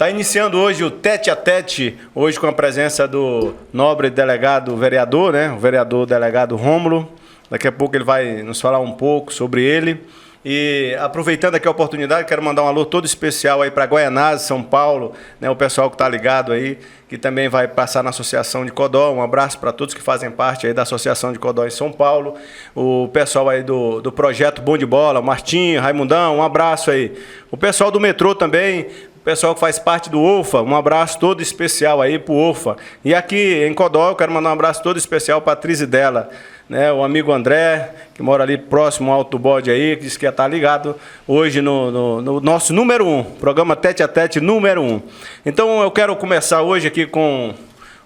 Tá iniciando hoje o Tete a Tete, hoje com a presença do nobre delegado vereador, né? O vereador delegado Rômulo. Daqui a pouco ele vai nos falar um pouco sobre ele. E aproveitando aqui a oportunidade, quero mandar um alô todo especial aí para Goianás, São Paulo, né? O pessoal que está ligado aí, que também vai passar na Associação de Codó. Um abraço para todos que fazem parte aí da Associação de Codó em São Paulo. O pessoal aí do projeto Bom de Bola, o Martinho, Raimundão, um abraço aí. O pessoal do metrô também. O pessoal que faz parte do OFA, um abraço todo especial aí pro OFA. E aqui em Codó, eu quero mandar um abraço todo especial para a atriz dela, né? O amigo André, que mora ali próximo ao Alto Bode aí, que disse que ia estar ligado hoje no nosso número 1, programa Tete a Tete número 1. Então eu quero começar hoje aqui com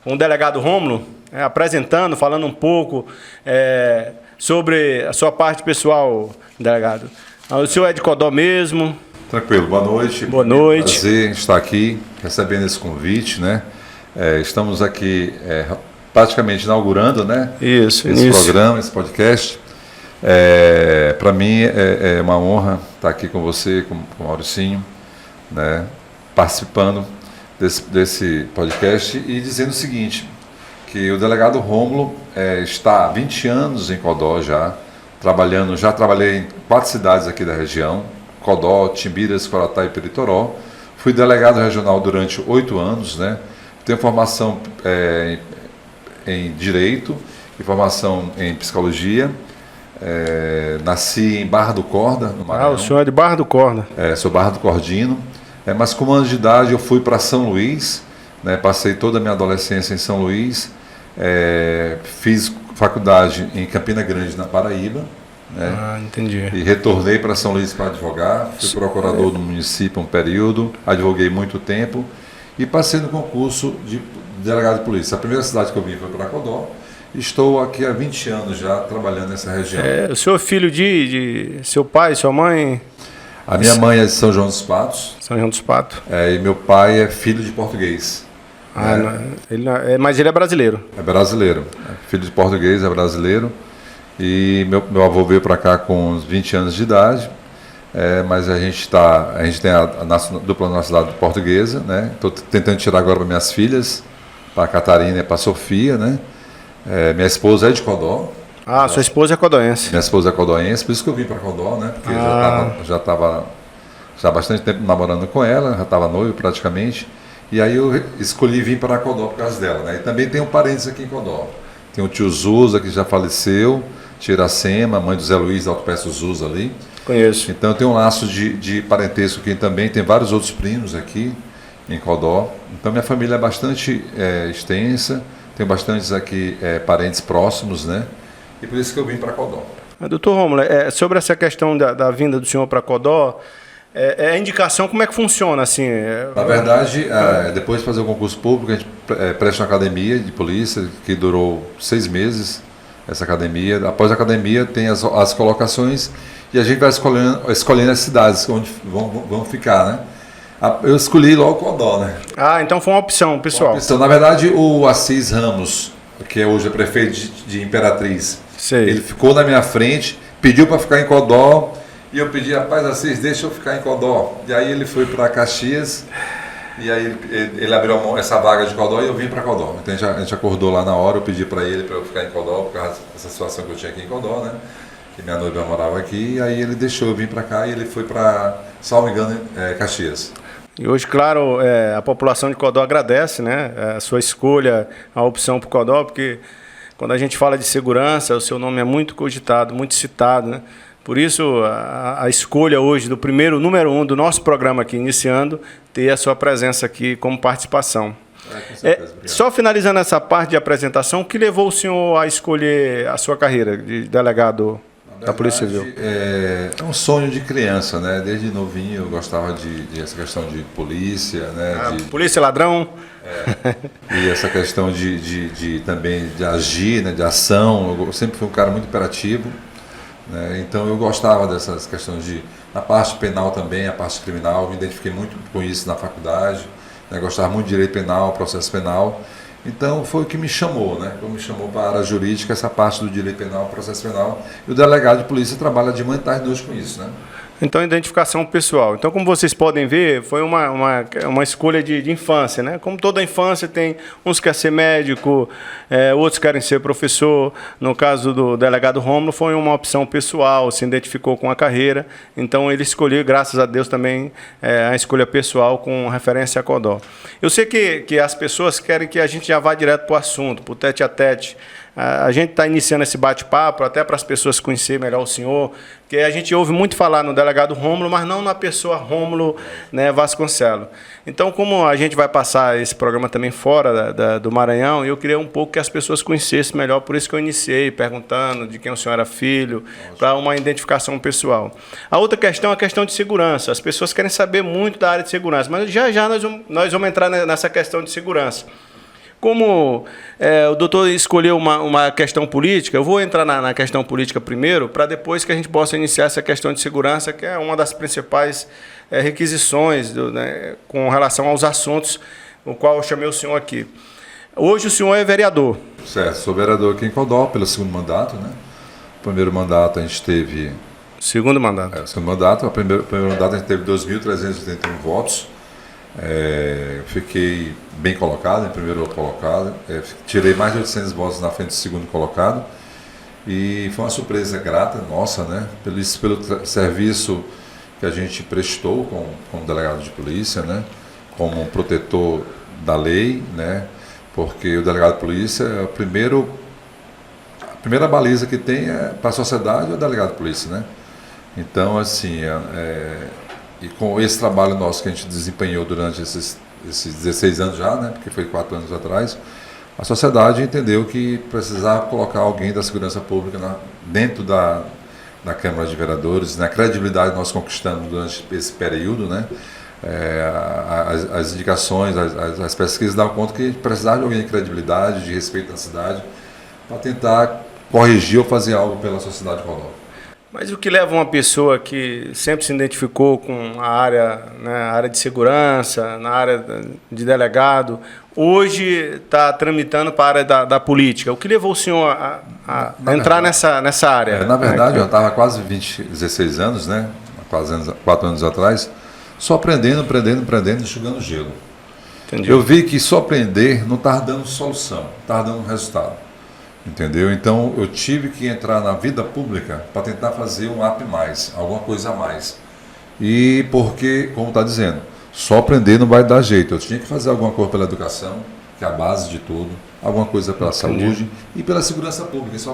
o delegado Rômulo, apresentando, falando um pouco sobre a sua parte pessoal, delegado. O senhor é de Codó mesmo? Tranquilo, boa noite. Boa noite. Prazer estar aqui, recebendo esse convite, né? Estamos aqui praticamente inaugurando, né? Isso, esse programa, esse podcast. Para mim é uma honra estar aqui com você, com o Mauricinho, né? Participando desse podcast e dizendo o seguinte, que o delegado Rômulo está há 20 anos em Codó já trabalhei em 4 cidades aqui da região, Codó, Timbiras, Coratá e Peritoró. Fui delegado regional durante 8 anos, né? Tenho formação em Direito e formação em Psicologia. Nasci em Barra do Corda, no Maranhão. O senhor é de Barra do Corda. Sou Barra do Cordino. Mas com 1 ano de idade eu fui para São Luís, né? Passei toda a minha adolescência em São Luís. Fiz faculdade em Campina Grande, na Paraíba. Entendi. E retornei para São Luís para advogar, fui procurador do município um período, advoguei muito tempo e passei no concurso de delegado de polícia. A primeira cidade que eu vim foi para Codó. Estou aqui há 20 anos já trabalhando nessa região. O senhor é filho de seu pai, sua mãe? A minha mãe é de São João dos Patos. São João dos Patos. E meu pai é filho de português. Mas ele é brasileiro? É brasileiro. Filho de português, é brasileiro. E meu avô veio para cá com uns 20 anos de idade, mas a gente tem a dupla nacionalidade portuguesa, né? Estou tentando tirar agora para minhas filhas, para a Catarina e para a Sofia, né? Minha esposa é de Codó. Sua esposa é codoense. Minha esposa é codoense, por isso que eu vim para Codó, né? Porque já estava há bastante tempo namorando com ela, já estava noivo praticamente, e aí eu escolhi vir para Codó por causa dela, né? E também tenho parentes aqui em Codó. Tem o tio Zuza, que já faleceu, tia Iracema, mãe do Zé Luiz, da Autopeço Zuza ali. Conheço. Então eu tenho um laço de parentesco aqui também, tem vários outros primos aqui em Codó. Então minha família é bastante extensa, tenho bastantes aqui parentes próximos, né? E por isso que eu vim para Codó. Doutor Rômulo, sobre essa questão da vinda do senhor para Codó, a indicação, como é que funciona? Assim, Na verdade, depois de fazer o concurso público, a gente presta uma academia de polícia, que durou 6 meses, essa academia. Após a academia, tem as colocações e a gente vai escolhendo as cidades onde vão ficar, né? Eu escolhi logo Codó, né? Então foi uma opção, pessoal. Na verdade, o Assis Ramos, que hoje é prefeito de Imperatriz, ele ficou na minha frente, pediu para ficar em Codó. E eu pedi, rapaz, Assis, deixa eu ficar em Codó. E aí ele foi para Caxias, e aí ele abriu essa vaga de Codó e eu vim para Codó. Então a gente acordou lá na hora, eu pedi para ele para eu ficar em Codó, por causa dessa situação que eu tinha aqui em Codó, né? Que minha noiva morava aqui, e aí ele deixou eu vir para cá e ele foi para, salvo engano, Caxias. E hoje, claro, a população de Codó agradece, né? A sua escolha, a opção por Codó, porque quando a gente fala de segurança, o seu nome é muito cogitado, muito citado, né? Por isso, a escolha hoje do primeiro número 1 do nosso programa aqui, iniciando, ter a sua presença aqui como participação. Só finalizando essa parte de apresentação, o que levou o senhor a escolher a sua carreira de delegado da Polícia Civil? É um sonho de criança, né? Desde novinho eu gostava de essa questão de polícia, né? Polícia ladrão. E essa questão também de agir, né? De ação. Eu sempre fui um cara muito imperativo. Então eu gostava dessas questões na parte penal também, a parte criminal, me identifiquei muito com isso na faculdade, gostava muito de direito penal, processo penal, então foi o que me chamou, né? Me chamou para a área jurídica, essa parte do direito penal, processo penal, e o delegado de polícia trabalha de manhã, tarde e noite com isso, né? Então, identificação pessoal. Então, como vocês podem ver, foi uma escolha de infância, né? Como toda infância, tem uns que querem ser médico, outros querem ser professor. No caso do delegado Rômulo, foi uma opção pessoal, se identificou com a carreira. Então, ele escolheu, graças a Deus, também a escolha pessoal com referência a Codó. Eu sei que as pessoas querem que a gente já vá direto para o assunto, para o tete-a-tete. A gente está iniciando esse bate-papo até para as pessoas conhecerem melhor o senhor, porque a gente ouve muito falar no delegado Rômulo, mas não na pessoa Rômulo, né, Vasconcelos. Então, como a gente vai passar esse programa também fora do Maranhão, eu queria um pouco que as pessoas conhecessem melhor, por isso que eu iniciei perguntando de quem o senhor era filho, para uma identificação pessoal. A outra questão é a questão de segurança. As pessoas querem saber muito da área de segurança, mas já nós vamos entrar nessa questão de segurança. Como o doutor escolheu uma questão política, eu vou entrar na questão política primeiro, para depois que a gente possa iniciar essa questão de segurança, que é uma das principais requisições né, com relação aos assuntos, o qual eu chamei o senhor aqui. Hoje o senhor é vereador. Certo, sou vereador aqui em Codó pelo segundo mandato, né? O primeiro mandato a gente teve... Segundo mandato. Segundo mandato, o primeiro mandato a gente teve 2.381 votos. Fiquei bem colocado, em primeiro colocado, tirei mais de 800 votos na frente do segundo colocado e foi uma surpresa grata nossa, né, pelo serviço que a gente prestou como delegado de polícia, né, como protetor da lei, né, porque o delegado de polícia é a primeira baliza que tem para a sociedade é o delegado de polícia, né. Então, assim, e com esse trabalho nosso que a gente desempenhou durante esses 16 anos já, né, porque foi 4 anos atrás, a sociedade entendeu que precisava colocar alguém da segurança pública dentro da Câmara de Vereadores, na credibilidade que nós conquistamos durante esse período, né, as indicações, as pesquisas davam conta que precisava de alguém de credibilidade, de respeito na cidade, para tentar corrigir ou fazer algo pela sociedade de Codó. Mas o que leva uma pessoa que sempre se identificou com a área, né, a área de segurança, na área de delegado, hoje está tramitando para a área da política? O que levou o senhor a entrar nessa área? Na verdade, eu estava quase 16 anos, né, quase 4 anos atrás, só aprendendo, enxugando gelo. Entendi. Eu vi que só aprender não estava dando solução, estava dando resultado. Entendeu? Então eu tive que entrar na vida pública para tentar fazer um up mais, alguma coisa a mais. E porque, como está dizendo, só aprender não vai dar jeito. Eu tinha que fazer alguma coisa pela educação, que é a base de tudo, alguma coisa pela saúde e pela segurança pública. Só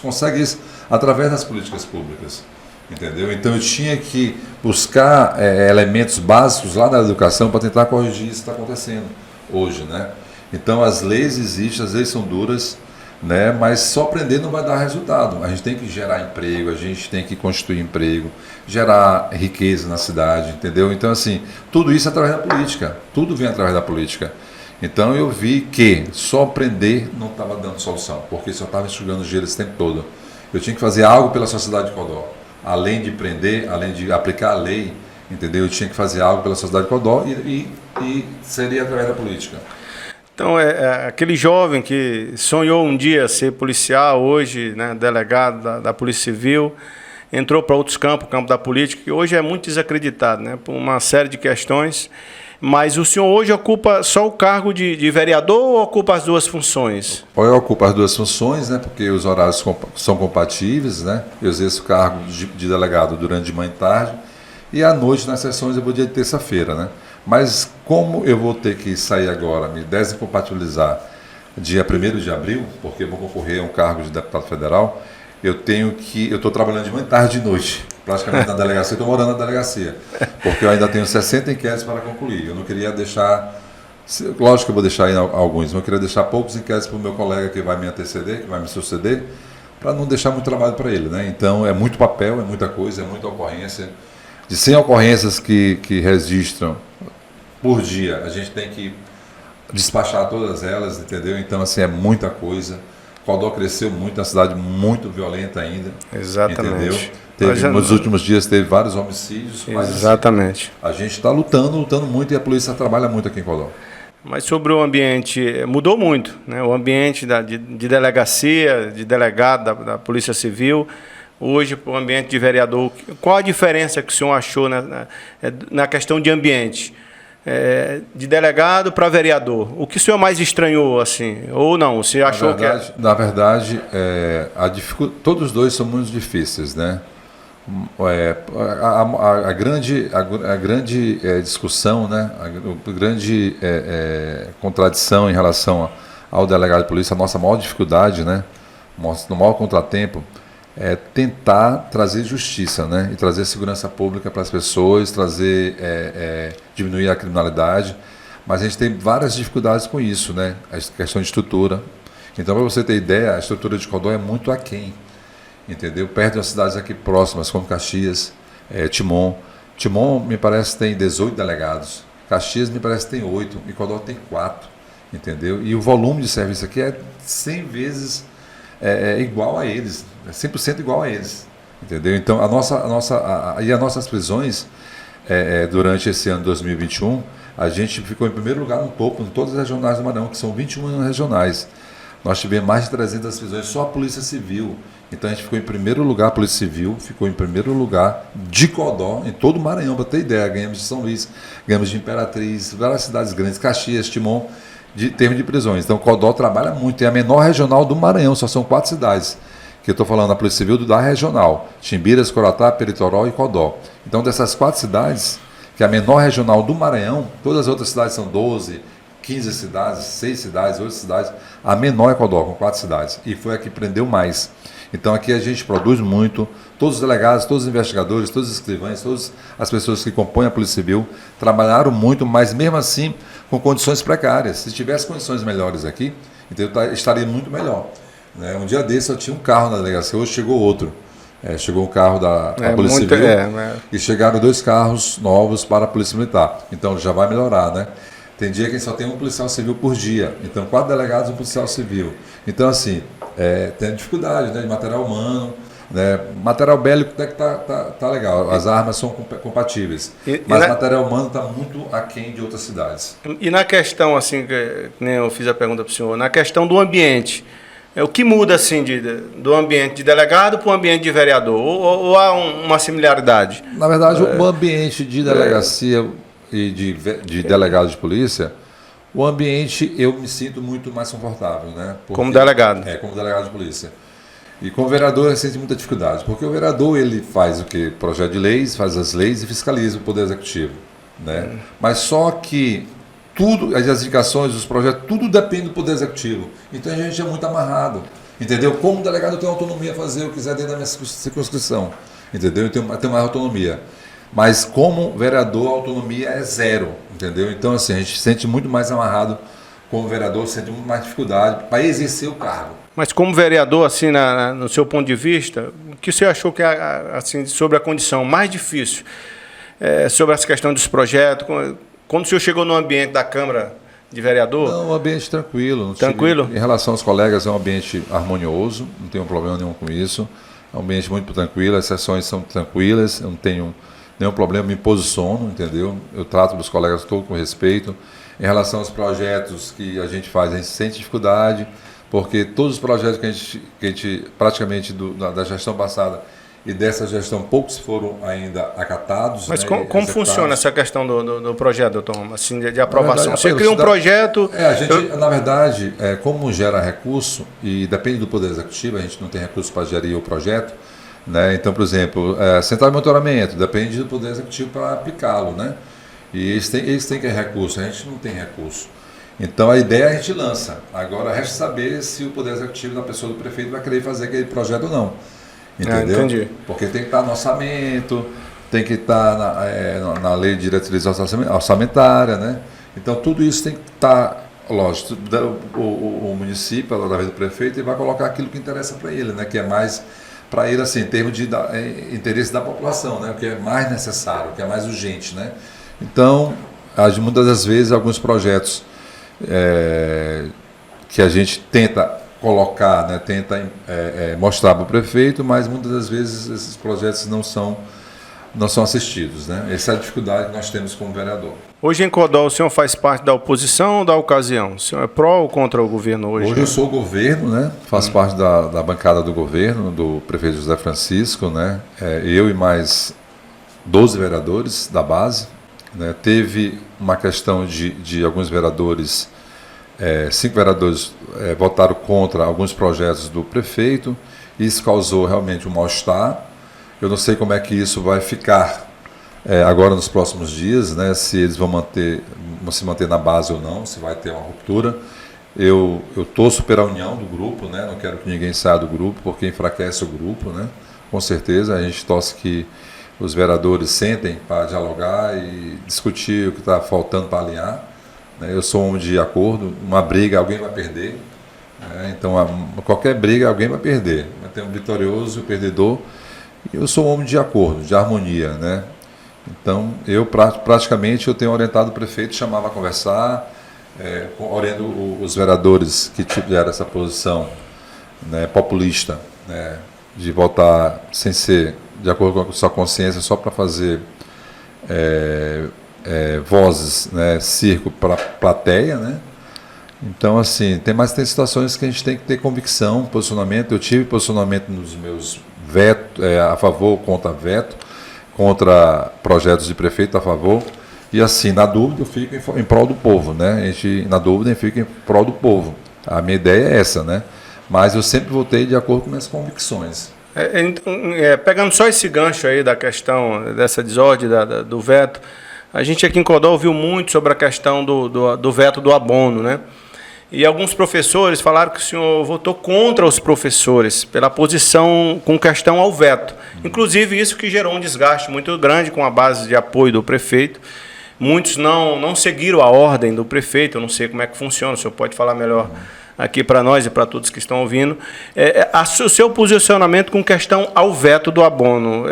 consegue isso através das políticas públicas. Entendeu? Então eu tinha que buscar elementos básicos lá na educação para tentar corrigir isso que está acontecendo hoje, né? Então as leis existem, as leis são duras, né? Mas só aprender não vai dar resultado. A gente tem que gerar emprego, a gente tem que constituir emprego, gerar riqueza na cidade, entendeu? Então, assim, tudo isso é através da política, tudo vem através da política. Então, eu vi que só aprender não estava dando solução, porque só estava enxugando gelo esse tempo todo. Eu tinha que fazer algo pela sociedade de Codó. Além de prender, além de aplicar a lei, entendeu? Eu tinha que fazer algo pela sociedade de Codó e seria através da política. Então, aquele jovem que sonhou um dia ser policial, hoje, né, delegado da Polícia Civil, entrou para outros campos, o campo da política, que hoje é muito desacreditado, né, por uma série de questões. Mas o senhor hoje ocupa só o cargo de vereador ou ocupa as duas funções? Eu ocupo as duas funções, né, porque os horários são compatíveis, né? Eu exerço o cargo de delegado durante de manhã e tarde, e à noite, nas sessões, eu vou dia de terça-feira, né? Mas como eu vou ter que sair agora, me desincompatibilizar dia 1º de abril, porque eu vou concorrer a um cargo de deputado federal, eu estou trabalhando de manhã, tarde e noite, praticamente na delegacia, estou morando na delegacia, porque eu ainda tenho 60 inquéritos para concluir. Eu não queria deixar, lógico que eu vou deixar aí alguns, mas eu queria deixar poucos inquéritos para o meu colega que vai me anteceder, que vai me suceder, para não deixar muito trabalho para ele, né? Então é muito papel, é muita coisa, é muita ocorrência. De 100 ocorrências que registram por dia, a gente tem que despachar todas elas, entendeu? Então, assim, é muita coisa. Codó cresceu muito, é uma cidade muito violenta ainda. Exatamente. Entendeu? Nos últimos dias teve vários homicídios. Mas, exatamente. Assim, a gente está lutando muito e a polícia trabalha muito aqui em Codó. Mas sobre o ambiente, mudou muito, né? O ambiente de delegacia, de delegado da Polícia Civil. hoje para o ambiente de vereador. Qual a diferença que o senhor achou na questão de ambiente? De delegado para vereador. O que o senhor mais estranhou, assim? Ou não? Você achou Na verdade, todos os dois são muito difíceis, né? A grande discussão, né? A grande contradição em relação ao delegado de polícia, a nossa maior dificuldade, né? No maior contratempo, é tentar trazer justiça, né? E trazer segurança pública para as pessoas, diminuir a criminalidade. Mas a gente tem várias dificuldades com isso, né? A questão de estrutura. Então, para você ter ideia, a estrutura de Codó é muito aquém, entendeu? Perto das cidades aqui próximas, como Caxias, Timon. Timon, me parece, tem 18 delegados. Caxias, me parece, tem 8. E Codó tem 4, entendeu? E o volume de serviço aqui é 100 vezes igual a eles, 100% igual a eles, entendeu? Então, as nossas prisões, durante esse ano 2021, a gente ficou em primeiro lugar no topo, em todas as regionais do Maranhão, que são 21 regionais. Nós tivemos mais de 300 prisões, só a Polícia Civil. Então, a gente ficou em primeiro lugar, a Polícia Civil ficou em primeiro lugar de Codó, em todo o Maranhão, para ter ideia. Ganhamos de São Luís, ganhamos de Imperatriz, várias cidades grandes, Caxias, Timon, de termos de prisões. Então, Codó trabalha muito, é a menor regional do Maranhão, só são 4 cidades, que eu estou falando da Polícia Civil da regional, Timbiras, Coroatá, Peritoró e Codó. Então, dessas 4 cidades, que é a menor regional do Maranhão, todas as outras cidades são 12, 15 cidades, 6 cidades, 8 cidades, a menor é Codó, com 4 cidades, e foi a que prendeu mais. Então, aqui a gente produz muito, todos os delegados, todos os investigadores, todos os escrivães, todas as pessoas que compõem a Polícia Civil trabalharam muito, mas mesmo assim com condições precárias. Se tivesse condições melhores aqui, então estaria muito melhor, né? Um dia desse eu tinha um carro na delegacia, hoje chegou outro. Chegou um carro da Polícia Civil e chegaram 2 carros novos para a Polícia Militar. Então já vai melhorar, né? Tem dia que só tem um policial civil por dia. Então 4 delegados e um policial civil. Então assim, tem dificuldade, né, de material humano, né? Material bélico até que tá legal, as armas são compatíveis, mas material humano está muito aquém de outras cidades. E na questão, assim, que nem eu fiz a pergunta para o senhor, na questão do ambiente, o que muda assim do ambiente de delegado para o ambiente de vereador? Ou há uma similaridade? Na verdade, o ambiente de delegacia e de delegado de polícia, o ambiente eu me sinto muito mais confortável, né? Como delegado? Como delegado de polícia. E como vereador eu sinto muita dificuldade, porque o vereador ele faz o quê? Projeto de leis, faz as leis e fiscaliza o Poder Executivo, né? Mas só que tudo, as indicações, os projetos, tudo depende do Poder Executivo. Então a gente é muito amarrado, entendeu? Como delegado eu tenho autonomia a fazer o que quiser dentro da minha circunscrição, entendeu? Eu tenho mais autonomia. Mas como vereador a autonomia é 0, entendeu? Então assim, a gente se sente muito mais amarrado como vereador, sente muito mais dificuldade para exercer o cargo. Mas como vereador, assim, no seu ponto de vista, o que você achou que assim, sobre a condição mais difícil, sobre essa questão dos projetos, quando o senhor chegou no ambiente da Câmara de Vereador? Não, um ambiente tranquilo. Tranquilo? Em relação aos colegas, é um ambiente harmonioso, não tenho problema nenhum com isso. É um ambiente muito tranquilo, as sessões são tranquilas, eu não tenho nenhum problema, me posiciono, entendeu? Eu trato dos colegas todos com respeito. Em relação aos projetos que a gente faz, a gente sente dificuldade, porque todos os projetos que a gente praticamente da gestão passada e dessa gestão, poucos foram ainda acatados. Mas né, como funciona essa questão do projeto, doutor, assim, de aprovação? Você cria um projeto... Na verdade, como gera recurso, e depende do Poder Executivo, a gente não tem recurso para gerir o projeto, né? Então, por exemplo, central de monitoramento, depende do Poder Executivo para aplicá-lo, né? E eles têm que ter recurso, a gente não tem recurso. Então a ideia a gente lança. Agora resta saber se o Poder Executivo da pessoa do prefeito vai querer fazer aquele projeto ou não. Entendeu? Entendi. Porque tem que estar no orçamento, tem que estar na lei de diretriz orçamentária, né? Então tudo isso tem que estar, lógico, o município, através do prefeito, ele vai colocar aquilo que interessa para ele, né? Que é mais para ele, assim, em termos de interesse da população, né? O que é mais necessário, o que é mais urgente, né? Então, muitas das vezes, alguns projetos que a gente tenta colocar, né, tenta mostrar para o prefeito, mas muitas das vezes esses projetos não são não são assistidos, né? Essa é a dificuldade que nós temos como vereador. Hoje em Codó, o senhor faz parte da oposição ou da ocasião? O senhor é pró ou contra o governo hoje? Hoje eu sou governo, né? Faço parte da bancada do governo, do prefeito José Francisco, né? Eu e mais 12 vereadores da base, né? Teve uma questão de alguns vereadores, 5 vereadores votaram contra alguns projetos do prefeito. Isso causou realmente um mal-estar. Eu não sei como é que isso vai ficar agora nos próximos dias, né? Se eles vão se manter na base ou não, se vai ter uma ruptura. Eu torço pela união do grupo, né? Não quero que ninguém saia do grupo, porque enfraquece o grupo, né? Com certeza, a gente torce que os vereadores sentem para dialogar e discutir o que está faltando para alinhar, né? Eu sou um homem de acordo, uma briga alguém vai perder, né? Então qualquer briga alguém vai perder, vai ter um vitorioso e um perdedor, e eu sou um homem de acordo, de harmonia, né? Então eu praticamente eu tenho orientado o prefeito, chamava a conversar, oriento os vereadores que tiveram essa posição, né, populista, né, de votar sem ser de acordo com a sua consciência, só para fazer vozes, né, circo para a plateia, né? Então, assim, tem situações que a gente tem que ter convicção, posicionamento. Eu tive posicionamento nos meus vetos, a favor, contra veto, contra projetos de prefeito a favor. E assim, na dúvida, eu fico em prol do povo, né? Na dúvida, eu fico em prol do povo. A minha ideia é essa, né? Mas eu sempre votei de acordo com minhas convicções. Pegando só esse gancho aí da questão dessa desordem do veto, a gente aqui em Codó ouviu muito sobre a questão do veto do abono, né? E alguns professores falaram que o senhor votou contra os professores, pela posição com questão ao veto. Inclusive, isso que gerou um desgaste muito grande com a base de apoio do prefeito. Muitos não seguiram a ordem do prefeito, eu não sei como é que funciona, o senhor pode falar melhor aqui para nós e para todos que estão ouvindo. O seu posicionamento com questão ao veto do abono.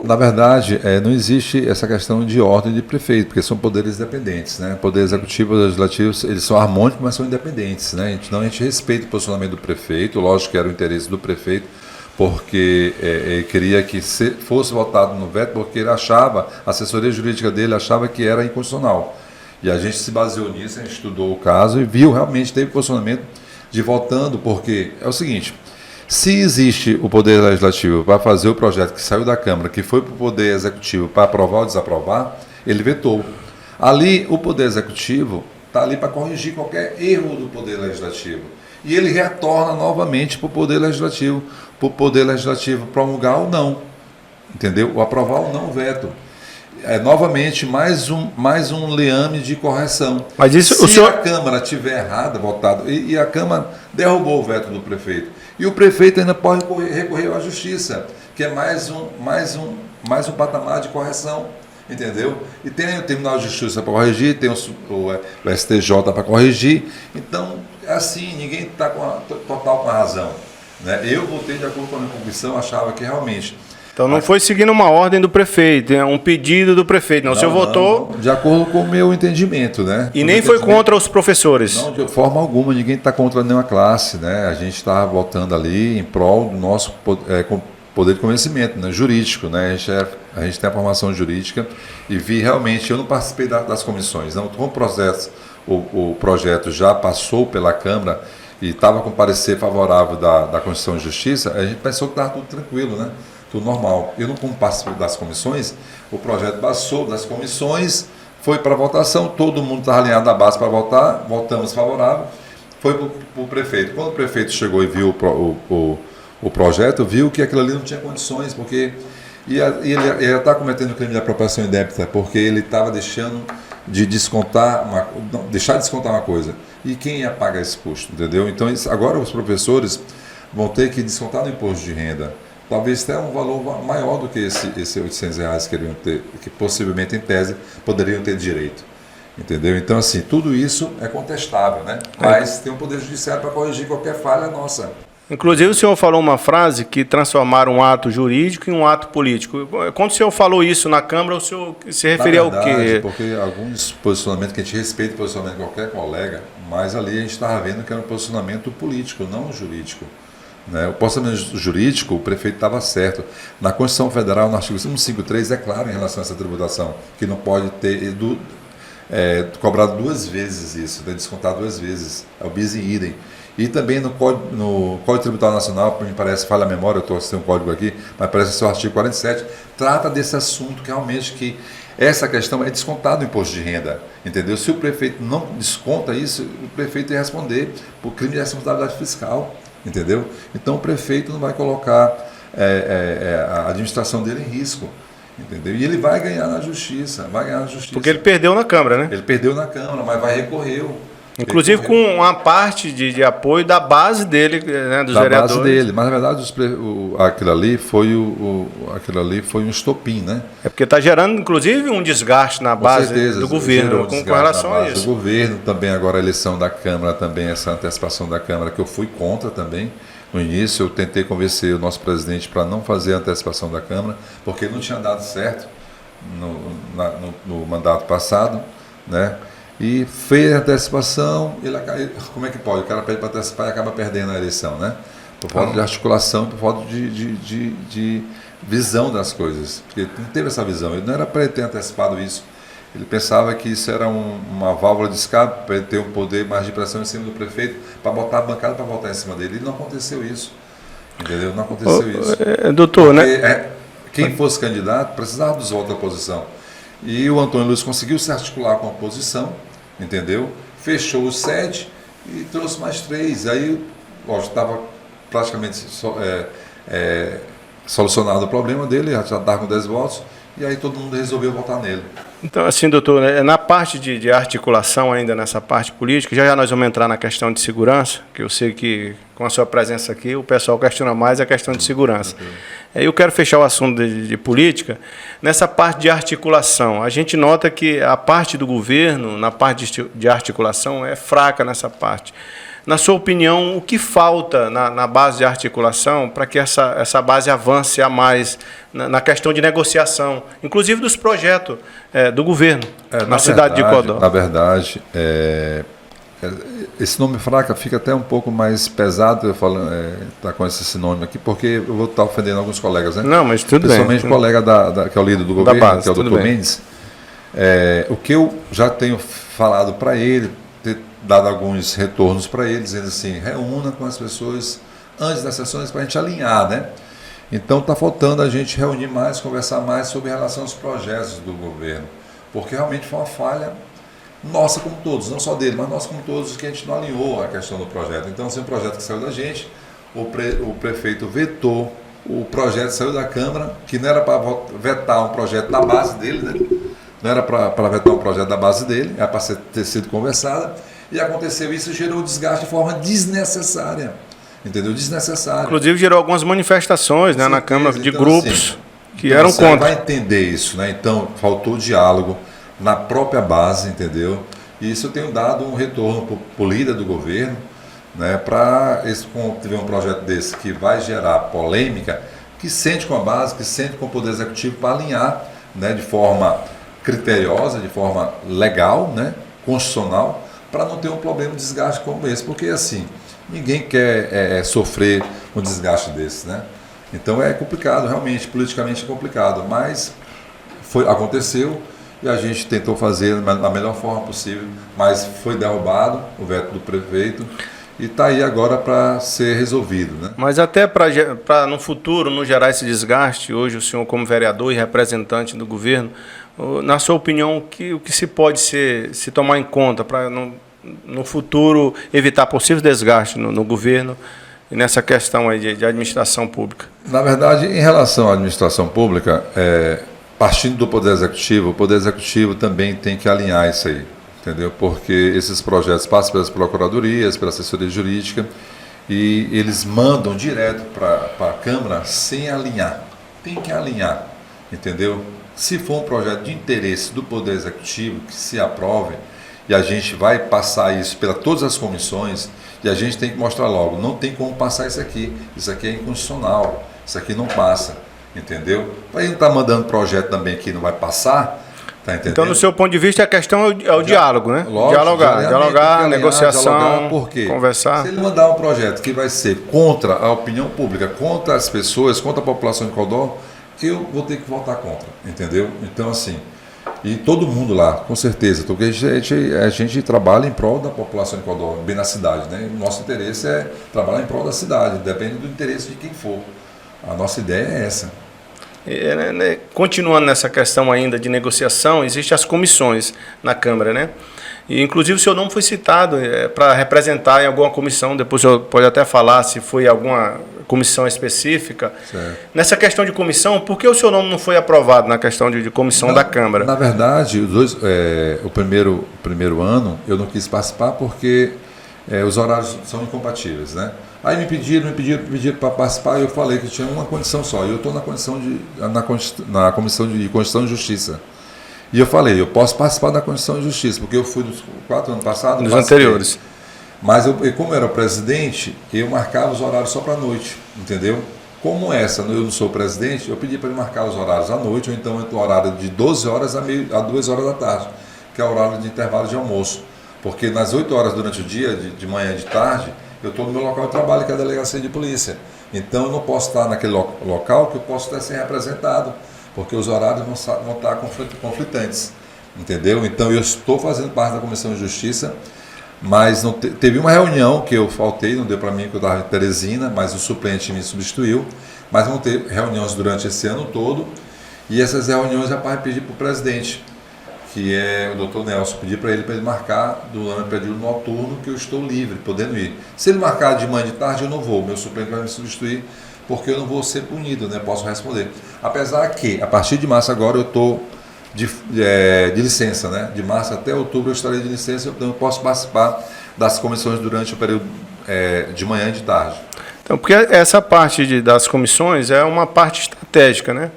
Na verdade, não existe essa questão de ordem de prefeito, porque são poderes independentes, né? Poder executivo e legislativo, eles são harmônicos, mas são independentes, né? Então a gente respeita o posicionamento do prefeito, lógico que era o interesse do prefeito, porque ele queria que fosse votado no veto, porque ele achava, a assessoria jurídica dele achava que era inconstitucional. E a gente se baseou nisso, a gente estudou o caso e viu, realmente teve posicionamento de votando, porque é o seguinte, se existe o Poder Legislativo para fazer o projeto que saiu da Câmara, que foi para o Poder Executivo para aprovar ou desaprovar, ele vetou. Ali, o Poder Executivo está ali para corrigir qualquer erro do Poder Legislativo. E ele retorna novamente para o Poder Legislativo promulgar ou não, entendeu? Ou aprovar ou não o veto. Novamente, mais um leame de correção. Mas isso, se a Câmara tiver errada, votado, e a Câmara derrubou o veto do prefeito, e o prefeito ainda pode recorrer à Justiça, que é mais um patamar de correção, entendeu? E tem o Tribunal de Justiça para corrigir, tem o STJ para corrigir, então, assim, ninguém está total com a razão, né? Eu votei de acordo com a minha convicção, achava que realmente... Então não foi seguindo uma ordem do prefeito, um pedido do prefeito, não. O senhor votou... De acordo com o meu entendimento, né? E nem foi contra os professores? Não, de forma alguma, ninguém está contra nenhuma classe, né? A gente está votando ali em prol do nosso poder de conhecimento, né? Jurídico, né? A gente tem a formação jurídica e vi realmente, eu não participei das comissões, não, como o projeto já passou pela Câmara e estava com parecer favorável da Constituição de Justiça, a gente pensou que estava tudo tranquilo, né? Tudo normal. Eu não participo das comissões, o projeto passou das comissões, foi para votação, todo mundo estava alinhado na base para votar, votamos favorável, foi para o prefeito. Quando o prefeito chegou e viu o projeto, viu que aquilo ali não tinha condições, porque ele está cometendo crime de apropriação indébita, porque ele estava deixando de deixar de descontar uma coisa. E quem ia pagar esse custo, entendeu? Então, agora os professores vão ter que descontar no imposto de renda. Talvez tenha um valor maior do que esse R$800 que iriam ter, que possivelmente, em tese, poderiam ter direito. Entendeu? Então, assim, tudo isso é contestável, né? Mas tem um poder judiciário para corrigir qualquer falha nossa. Inclusive, o senhor falou uma frase que transformaram um ato jurídico em um ato político. Quando o senhor falou isso na Câmara, o senhor se referia ao quê? Porque alguns posicionamentos que a gente respeita o posicionamento de qualquer colega, mas ali a gente estava vendo que era um posicionamento político, não jurídico. Né? O posicionamento jurídico, o prefeito estava certo. Na Constituição Federal, no artigo 153, é claro em relação a essa tributação, que não pode ter cobrado 2 vezes isso, descontado 2 vezes, é o bis in idem. E também no Código Tributário Nacional, me parece, falha a memória, eu estou sem um código aqui, mas parece ser o artigo 47, trata desse assunto, que realmente que essa questão é descontado o imposto de renda, entendeu? Se o prefeito não desconta isso, o prefeito ia responder por crime de responsabilidade fiscal, entendeu? Então o prefeito não vai colocar a administração dele em risco, entendeu? E ele vai ganhar na justiça, Porque ele perdeu na Câmara, né? Ele perdeu na Câmara, mas vai recorrer. Inclusive com uma parte de apoio da base dele, né, dos vereadores. Da base dele, mas na verdade aquilo ali foi um estopim, né? É porque está gerando, inclusive, um desgaste na base do governo com relação a isso. O governo também, agora a eleição da Câmara, também essa antecipação da Câmara, que eu fui contra também. No início eu tentei convencer o nosso presidente para não fazer a antecipação da Câmara, porque não tinha dado certo no mandato passado, né? E fez a antecipação, como é que pode? O cara pede para antecipar e acaba perdendo a eleição, né? Por falta de articulação, por falta de visão das coisas. Porque não teve essa visão, ele não era para ele ter antecipado isso. Ele pensava que isso era uma válvula de escape, para ele ter um poder mais de pressão em cima do prefeito, para botar a bancada para votar em cima dele. E não aconteceu isso. Entendeu? Não aconteceu isso. Doutor, porque, né? Quem fosse candidato precisava dos votos da oposição. E o Antônio Luiz conseguiu se articular com a oposição, entendeu? Fechou os 7 e trouxe mais 3. Aí, lógico, estava praticamente solucionado o problema dele, já estava com 10 votos, e aí todo mundo resolveu votar nele. Então, assim, doutor, na parte de articulação ainda, nessa parte política, já nós vamos entrar na questão de segurança, que eu sei que com a sua presença aqui o pessoal questiona mais a questão de segurança. Eu quero fechar o assunto de política. Nessa parte de articulação, a gente nota que a parte do governo, na parte de articulação, é fraca nessa parte. Na sua opinião, o que falta na base de articulação para que essa base avance a mais na questão de negociação, inclusive dos projetos do governo na cidade de Codó? Na verdade, esse nome fraca fica até um pouco mais pesado eu falando, tá com esse nome aqui, porque eu vou estar ofendendo alguns colegas, né? Não, mas tudo bem. Principalmente o colega que é o líder do governo, base, que é o Dr. Mendes. O que eu já tenho falado para ele, ter dado alguns retornos para ele, dizendo assim, reúna com as pessoas antes das sessões para a gente alinhar, né? Então está faltando a gente reunir mais, conversar mais sobre relação aos projetos do governo, porque realmente foi uma falha nossa como todos, não só dele, mas nós como todos, que a gente não alinhou a questão do projeto. Então, assim, um projeto que saiu da gente, o prefeito vetou, o projeto saiu da Câmara, que não era para vetar um projeto da base dele, né? Não era para vetar um projeto da base dele, era para ter sido conversada, e aconteceu isso e gerou desgaste de forma desnecessária. Entendeu? Desnecessária. Inclusive gerou algumas manifestações, né, na Câmara de então, grupos assim, que eram contra. Você vai entender isso, né? Então, faltou diálogo na própria base, entendeu? E isso eu tenho dado um retorno para o líder do governo, né? Para tiver um projeto desse que vai gerar polêmica, que sente com a base, que sente com o Poder Executivo para alinhar, né, de forma criteriosa, de forma legal, né, constitucional, para não ter um problema de desgaste como esse, porque assim, ninguém quer sofrer um desgaste desse, né? Então é complicado, realmente, politicamente é complicado, mas aconteceu e a gente tentou fazer da melhor forma possível, mas foi derrubado o veto do prefeito e está aí agora para ser resolvido, né? Mas até para no futuro não gerar esse desgaste, hoje o senhor como vereador e representante do governo, na sua opinião, o que se pode se tomar em conta para no futuro evitar possíveis desgastes no governo e nessa questão aí de administração pública? Na verdade, em relação à administração pública, partindo do Poder Executivo, o Poder Executivo também tem que alinhar isso aí, entendeu? Porque esses projetos passam pelas procuradorias, pela assessoria jurídica e eles mandam direto para a Câmara sem alinhar. Tem que alinhar, entendeu? Se for um projeto de interesse do Poder Executivo que se aprove, e a gente vai passar isso pelas todas as comissões, e a gente tem que mostrar logo, não tem como passar isso aqui é inconstitucional, isso aqui não passa, entendeu? Para ele não estar mandando projeto também que não vai passar, Tá entendendo? Então, no seu ponto de vista, a questão é o diálogo, né? Lógico, dialogar, negociação, por quê? conversar. Se ele mandar um projeto que vai ser contra a opinião pública, contra as pessoas, contra a população de Codó, eu vou ter que votar contra, entendeu? Então, assim, e todo mundo lá, com certeza, porque a gente trabalha em prol da população de Codó, bem na cidade, né? O nosso interesse é trabalhar em prol da cidade, depende do interesse de quem for. A nossa ideia é essa. Continuando nessa questão ainda de negociação, existem as comissões na Câmara, né? E, inclusive, o seu nome foi citado para representar em alguma comissão, depois o senhor pode até falar se foi alguma comissão específica. Certo. Nessa questão de comissão, por que o seu nome não foi aprovado na questão de comissão da Câmara? Na verdade, o primeiro ano eu não quis participar porque os horários são incompatíveis, né? Aí me pediram para participar e eu falei que tinha uma condição só. Eu estou na Comissão de Constituição e Justiça. E eu falei, eu posso participar da Constituição de Justiça, porque eu fui dos 4 anos passados. Nos anteriores. Mas como eu era o presidente, eu marcava os horários só para a noite, entendeu? Como eu não sou o presidente, eu pedi para ele marcar os horários à noite, ou então o horário de 12 horas a 2 horas da tarde, que é o horário de intervalo de almoço. Porque nas 8 horas durante o dia, de manhã e de tarde, eu estou no meu local de trabalho, que é a delegacia de polícia. Então eu não posso estar naquele local que eu posso estar sem representado, porque os horários vão estar conflitantes, entendeu? Então eu estou fazendo parte da Comissão de Justiça, mas não teve uma reunião que eu faltei, não deu para mim, que eu estava em Teresina, mas o suplente me substituiu, mas vão ter reuniões durante esse ano todo, e essas reuniões eu pedi para o presidente, que é o Dr. Nelson, pedir para ele marcar durante o período noturno, que eu estou livre, podendo ir. Se ele marcar de manhã e de tarde, eu não vou, meu suplente vai me substituir, porque eu não vou ser punido, né? Posso responder. Apesar que, a partir de março agora, eu estou de licença, né? De março até outubro eu estarei de licença, então eu posso participar das comissões durante o período de manhã e de tarde. Então, porque essa parte das comissões é uma parte estratégica, né?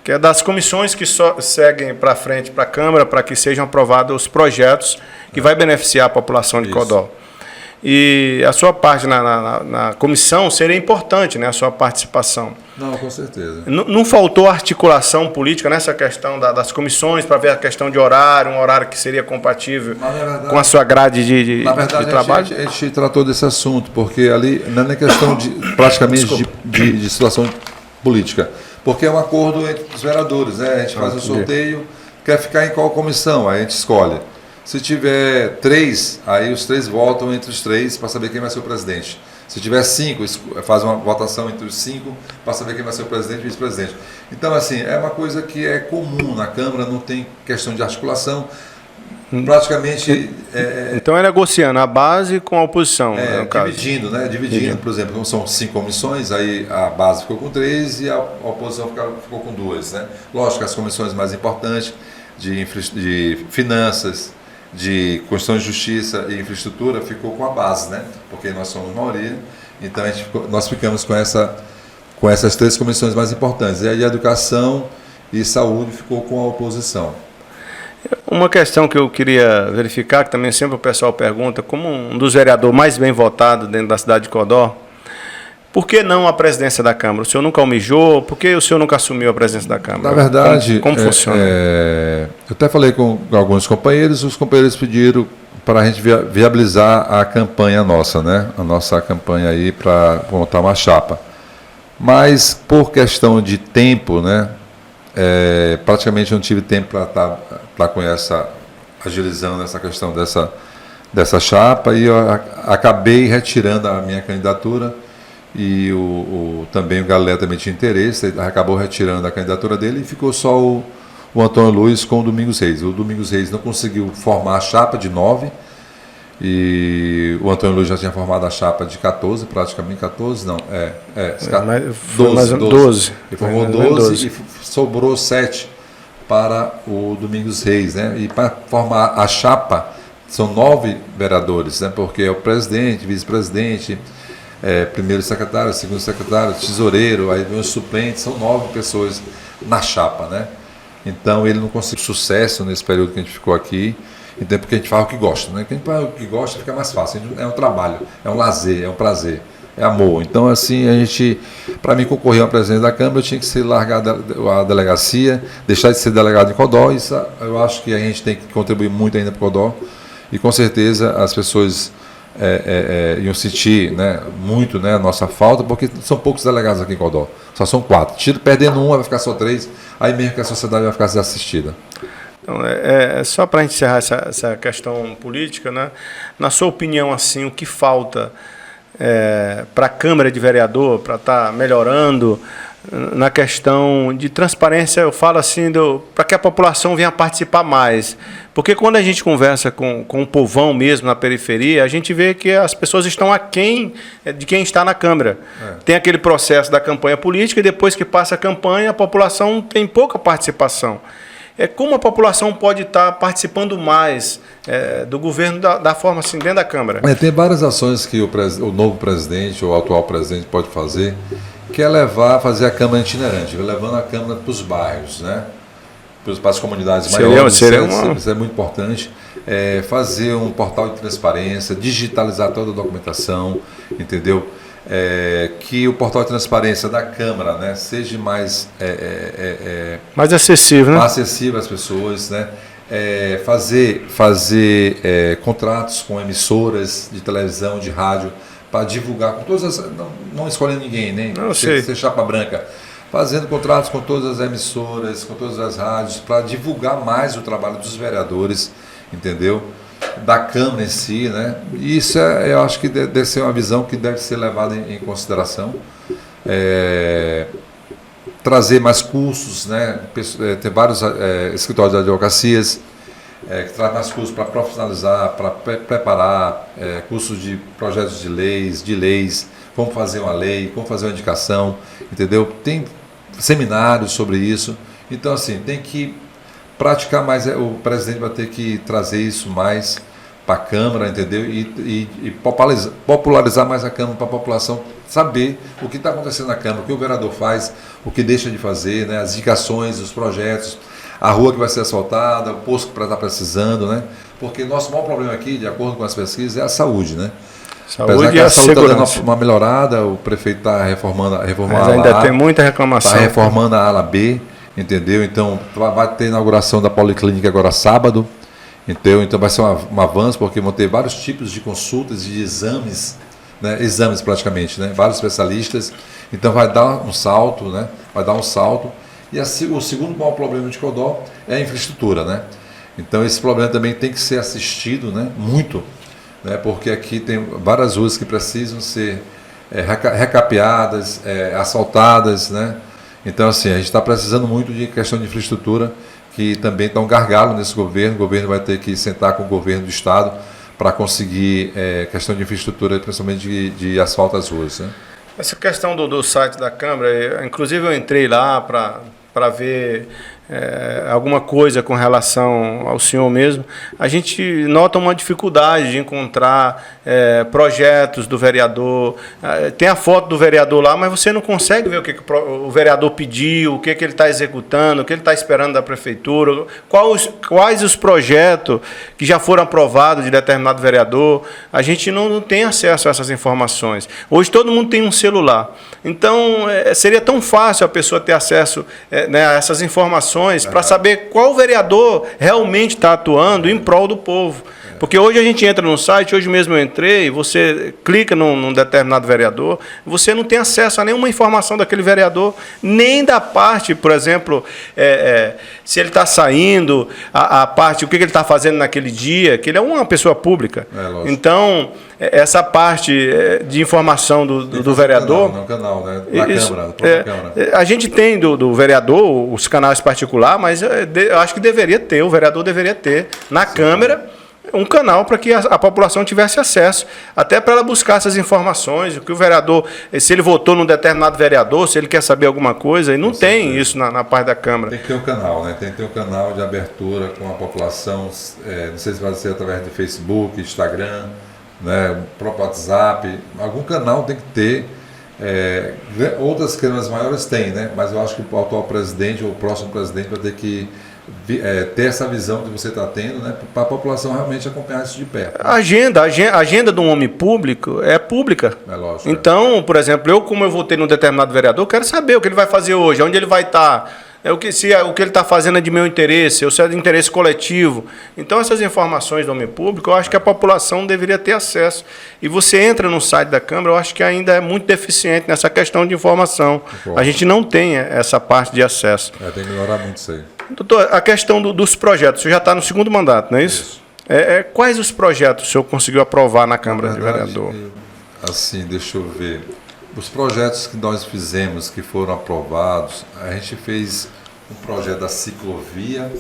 Que é das comissões que seguem para frente para a Câmara para que sejam aprovados os projetos que vai beneficiar a população de Codó. E a sua parte na comissão seria importante, né, a sua participação. Não, com certeza. Não faltou articulação política nessa questão das comissões para ver a questão de horário, um horário que seria compatível com a sua grade de trabalho? A gente tratou desse assunto, porque ali não é questão praticamente de situação política. Porque é um acordo entre os vereadores, né? A gente faz o sorteio, quer ficar em qual comissão, aí a gente escolhe. Se tiver 3, aí os 3 votam entre os 3 para saber quem vai ser o presidente. Se tiver 5, faz uma votação entre os 5 para saber quem vai ser o presidente e o vice-presidente. Então, assim, é uma coisa que é comum na Câmara, não tem questão de articulação. Praticamente... Então é negociando a base com a oposição, no caso. Dividindo, por exemplo, não são 5 comissões, aí a base ficou com 3 e a oposição ficou com 2, né? Lógico que as comissões mais importantes de finanças, de Constituição de Justiça e infraestrutura ficou com a base, né? Porque nós somos maioria, então nós ficamos com essas 3 comissões mais importantes. E a de Educação e Saúde ficou com a oposição. Uma questão que eu queria verificar, que também sempre o pessoal pergunta, como um dos vereadores mais bem votados dentro da cidade de Codó, por que não a presidência da Câmara? O senhor nunca almejou? Por que o senhor nunca assumiu a presidência da Câmara? Na verdade, como funciona? Eu até falei com alguns companheiros, os companheiros pediram para a gente viabilizar a campanha nossa, né? A nossa campanha aí para montar uma chapa. Mas, por questão de tempo, né? Praticamente não tive tempo para estar com agilizando essa questão dessa chapa, e eu acabei retirando a minha candidatura, e também o Galileu também tinha interesse, ele acabou retirando a candidatura dele, e ficou só o Antônio Luiz com o Domingos Reis. O Domingos Reis não conseguiu formar a chapa de 9, e o Antônio Luiz já tinha formado a chapa de 14, praticamente 14, não, 12. Ele formou 12 e sobrou 7 para o Domingos Reis, né? E para formar a chapa são 9 vereadores, né? Porque é o presidente, vice-presidente, primeiro secretário, segundo secretário, tesoureiro, aí vem os suplentes, são 9 pessoas na chapa, né? Então ele não conseguiu sucesso nesse período que a gente ficou aqui, então porque a gente faz o que gosta, né? Quem faz o que gosta fica mais fácil, é um trabalho, é um lazer, é um prazer. é amor. Então, assim, a gente, para mim concorrer à presidência da Câmara, eu tinha que ser largar a delegacia, deixar de ser delegado em Codó. Isso eu acho que a gente tem que contribuir muito ainda para o Codó. E com certeza as pessoas iam sentir, né, muito, né, a nossa falta, porque são poucos delegados aqui em Codó. Só são 4. Perdendo um, vai ficar só 3, aí mesmo que a sociedade vai ficar desassistida. Então, só para encerrar essa questão política, né? Na sua opinião, assim, o que falta para a Câmara de Vereador, para estar melhorando na questão de transparência, eu falo assim, para que a população venha participar mais. Porque quando a gente conversa com o povão mesmo na periferia, a gente vê que as pessoas estão aquém de quem está na Câmara. Tem aquele processo da campanha política e depois que passa a campanha, a população tem pouca participação. Como a população pode estar participando mais do governo da forma assim, dentro da Câmara? Tem várias ações que o novo presidente ou o atual presidente pode fazer, que é fazer a Câmara itinerante, levando a Câmara para os bairros, né? Para as comunidades maiores. Isso é muito importante. Fazer um portal de transparência, digitalizar toda a documentação, entendeu? Que o portal de transparência da Câmara, né, seja mais acessível, né? Acessível às pessoas, né? Fazer contratos com emissoras de televisão, de rádio, para divulgar com todas as... Não escolhendo ninguém, nem ser chapa branca. Fazendo contratos com todas as emissoras, com todas as rádios, para divulgar mais o trabalho dos vereadores, entendeu? Da Câmara em si, né? E isso eu acho que deve ser uma visão que deve ser levada em consideração. Trazer mais cursos, né? Tem vários escritórios de advocacias que trazem mais cursos para profissionalizar, para preparar cursos de projetos de leis, como fazer uma lei, como fazer uma indicação, entendeu? Tem seminários sobre isso. Então, assim, tem que praticar mais, o presidente vai ter que trazer isso mais para a Câmara, entendeu? E popularizar mais a Câmara para a população saber o que está acontecendo na Câmara, o que o vereador faz, o que deixa de fazer, né? As indicações, os projetos, a rua que vai ser asfaltada, o posto que está precisando, né? Porque nosso maior problema aqui, de acordo com as pesquisas, é a saúde, né? Apesar que a saúde está dando uma melhorada, o prefeito está reformando a Mas ainda tem muita reclamação. Está reformando a ala B, entendeu? Então vai ter inauguração da Policlínica agora sábado, entendeu? Então vai ser um avanço, porque vão ter vários tipos de consultas e de exames, né? Exames praticamente, né? Vários especialistas. Então vai dar um salto, né? Vai dar um salto. E o segundo maior problema de Codó é a infraestrutura, né? Então esse problema também tem que ser assistido, né? Muito, né? Porque aqui tem várias ruas que precisam ser recapeadas, asfaltadas, né? Então, assim, a gente está precisando muito de questão de infraestrutura, que também está um gargalo nesse governo. O governo vai ter que sentar com o governo do Estado para conseguir questão de infraestrutura, principalmente de asfalto às ruas, né? Essa questão do site da Câmara, inclusive eu entrei lá para ver alguma coisa com relação ao senhor mesmo. A gente nota uma dificuldade de encontrar projetos do vereador. Tem a foto do vereador lá, mas você não consegue ver o que o vereador pediu, o que ele está executando, o que ele está esperando da prefeitura, quais os projetos que já foram aprovados de determinado vereador. A gente não tem acesso a essas informações. Hoje todo mundo tem um celular. Então, seria tão fácil a pessoa ter acesso a essas informações para saber qual vereador realmente está atuando em prol do povo. Porque hoje a gente entra no site, hoje mesmo eu entrei, você clica num determinado vereador, você não tem acesso a nenhuma informação daquele vereador, nem da parte, por exemplo, se ele está saindo, a parte, o que ele está fazendo naquele dia, que ele é uma pessoa pública. Então, essa parte de informação do vereador... No canal, né? Da Câmara. A gente tem do vereador os canais particulares, mas eu acho que o vereador deveria ter na Câmara um canal para que a população tivesse acesso, até para ela buscar essas informações, o que o vereador, se ele votou num determinado vereador, se ele quer saber alguma coisa, e não tem isso na parte da Câmara. Tem que ter um canal, né? Tem que ter um canal de abertura com a população, não sei se vai ser através de Facebook, Instagram, né? O próprio WhatsApp, algum canal tem que ter. Outras câmaras maiores têm, né? Mas eu acho que o atual presidente ou o próximo presidente vai ter que ter essa visão que você está tendo, né, para a população realmente acompanhar isso de perto. A agenda de um homem público é pública. É lógico. Então, por exemplo, como eu votei num determinado vereador, eu quero saber o que ele vai fazer hoje, onde ele vai estar. O que ele está fazendo é de meu interesse, ou se é de interesse coletivo. Então, essas informações do homem público, eu acho que a população deveria ter acesso. E você entra no site da Câmara, eu acho que ainda é muito deficiente nessa questão de informação. A gente não tem essa parte de acesso. Tem que melhorar muito isso aí. Doutor, a questão dos projetos, o senhor já está no segundo mandato, não é isso? Quais os projetos o senhor conseguiu aprovar na Câmara de Vereador? Assim, deixa eu ver. Os projetos que nós fizemos, que foram aprovados, a gente fez um projeto da ciclovia,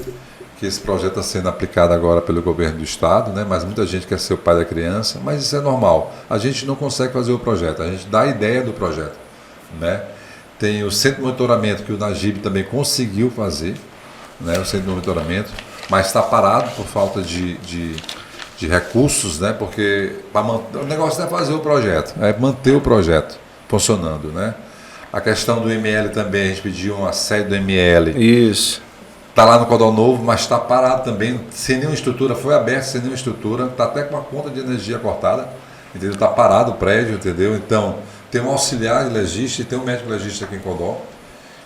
que esse projeto está sendo aplicado agora pelo governo do estado, né? Mas muita gente quer ser o pai da criança, mas isso é normal. A gente não consegue fazer o projeto, a gente dá a ideia do projeto, né? Tem o centro de monitoramento, que o Najib também conseguiu fazer, né? O centro de monitoramento, mas está parado por falta de recursos, né? Porque o negócio não é fazer o projeto, é manter o projeto funcionando, né? A questão do ML também, a gente pediu uma sede do ML. Isso. Está lá no Codó Novo, mas está parado também, sem nenhuma estrutura, foi aberto sem nenhuma estrutura, está até com a conta de energia cortada, entendeu? Está parado o prédio, entendeu? Então, tem um auxiliar de legista e tem um médico legista aqui em Codó.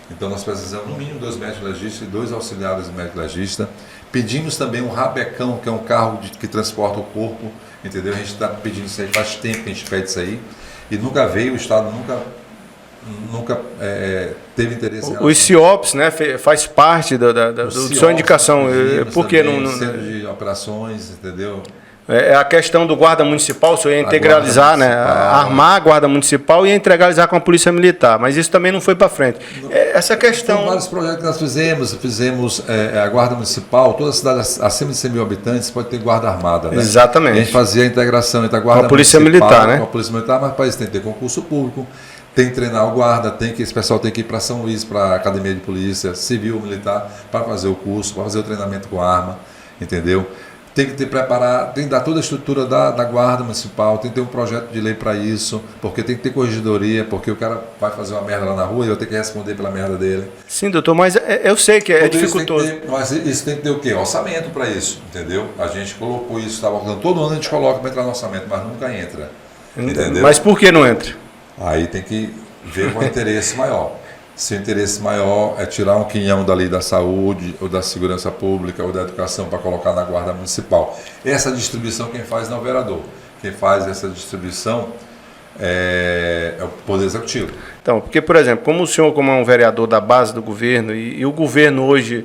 Então, nós precisamos, no mínimo, 2 médicos legistas e 2 auxiliares de médico legista. Pedimos também um rabecão, que é um carro que transporta o corpo, entendeu? A gente está pedindo isso aí, faz tempo que a gente pede isso aí. E nunca veio, o Estado nunca teve interesse. Os CIOPS, né, faz parte da sua indicação. Por que não? Centro de operações, entendeu? É a questão do guarda municipal, o senhor ia integralizar, né? Armar a guarda municipal e integralizar com a polícia militar, mas isso também não foi para frente. Essa questão... Tem vários projetos que nós fizemos a guarda municipal, toda cidade acima de 100 mil habitantes pode ter guarda armada, né? Exatamente. E a gente fazia a integração entre a guarda com a polícia militar, né? Com a polícia militar, mas para isso tem que ter concurso público, tem que treinar o guarda, esse pessoal tem que ir para São Luís, para a academia de polícia civil, militar, para fazer o curso, para fazer o treinamento com arma, entendeu? Tem que tem que dar toda a estrutura da guarda municipal, tem que ter um projeto de lei para isso, porque tem que ter corregedoria, porque o cara vai fazer uma merda lá na rua e eu tenho que responder pela merda dele. Sim, doutor, mas eu sei que é dificultoso. Mas isso tem que ter o quê? Orçamento para isso, entendeu? A gente colocou isso, estava colocando, todo ano a gente coloca para entrar no orçamento, mas nunca entra. Entendeu? Mas por que não entra? Aí tem que ver qual é o interesse maior. Se o interesse maior é tirar um quinhão da lei da saúde, ou da segurança pública, ou da educação para colocar na guarda municipal. Essa distribuição quem faz não é o vereador. Quem faz essa distribuição é o Poder Executivo. Então, porque, por exemplo, como o senhor como é um vereador da base do governo, e o governo hoje,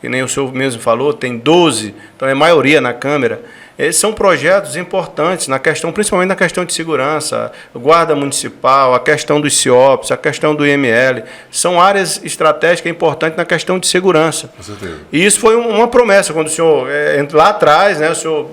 que nem o senhor mesmo falou, tem 12, então é maioria na Câmara. Esses são projetos importantes, principalmente na questão de segurança, guarda municipal, a questão dos CIOPS, a questão do IML. São áreas estratégicas importantes na questão de segurança. Com certeza. E isso foi uma promessa, quando o senhor, lá atrás, né, o senhor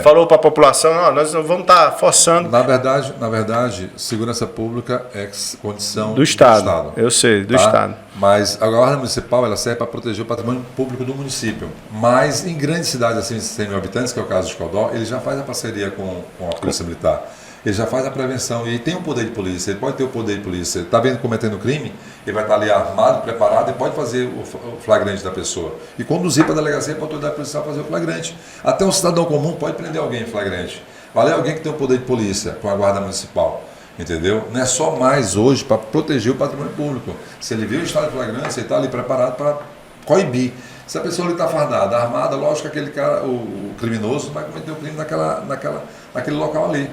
falou para a população, nós não vamos estar forçando. Na verdade, segurança pública é condição do Estado. Eu sei, do Estado. Mas a guarda municipal ela serve para proteger o patrimônio público do município. Mas em grandes cidades acima de 100 mil habitantes, que é o caso de Codó, ele já faz a parceria com a Polícia Militar. Ele já faz a prevenção e tem o poder de polícia, ele pode ter o poder de polícia. Ele está vendo cometendo crime, ele vai estar ali armado, preparado e pode fazer o flagrante da pessoa. E conduzir para a delegacia para a autoridade policial fazer o flagrante. Até um cidadão comum pode prender alguém em flagrante. Vale alguém que tem o poder de polícia com a guarda municipal. Entendeu? Não é só mais hoje para proteger o patrimônio público. Se ele viu o estado de flagrância, ele está ali preparado para coibir. Se a pessoa está fardada, armada, lógico que aquele cara, o criminoso, vai cometer o crime naquele local ali.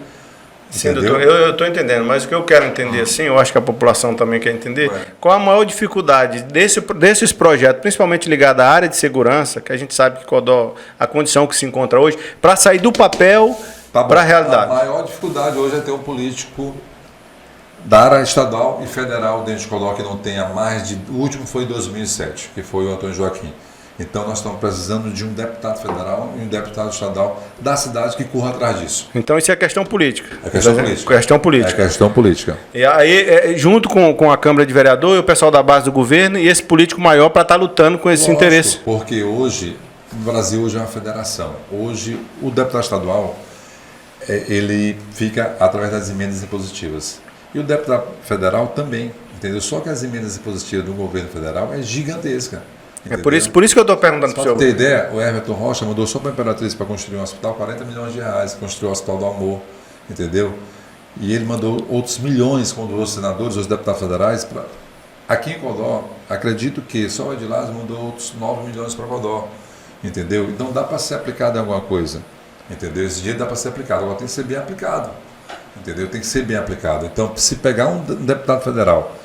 Sim, doutor, eu estou entendendo, mas o que eu quero entender, assim, eu acho que a população também quer entender, qual a maior dificuldade desses projetos, principalmente ligado à área de segurança, que a gente sabe que Codó, a condição que se encontra hoje, para sair do papel para a realidade. A maior dificuldade hoje é ter um político da área estadual e federal dentro de Codó que não tenha mais de... O último foi em 2007, que foi o Antônio Joaquim. Então nós estamos precisando de um deputado federal e um deputado estadual da cidade que corra atrás disso. Então isso é questão política. É questão política. Questão política. É questão política. E aí, junto com a Câmara de Vereador e o pessoal da base do governo e esse político maior para estar lutando com esse interesse. Porque hoje, o Brasil hoje é uma federação. Hoje o deputado estadual, ele fica através das emendas impositivas. E o deputado federal também, entendeu? Só que as emendas impositivas do governo federal é gigantesca. É por isso que eu estou perguntando para o senhor. Para ter ideia, o Everton Rocha mandou só para a Imperatriz para construir um hospital 40 milhões de reais, construiu o Hospital do Amor, entendeu? E ele mandou outros milhões com os senadores, os deputados federais. Aqui em Codó, acredito que só o Edilásio mandou outros 9 milhões para Codó, entendeu? Então dá para ser aplicado em alguma coisa, entendeu? Esse dinheiro dá para ser aplicado, agora tem que ser bem aplicado, entendeu? Tem que ser bem aplicado. Então, se pegar um deputado federal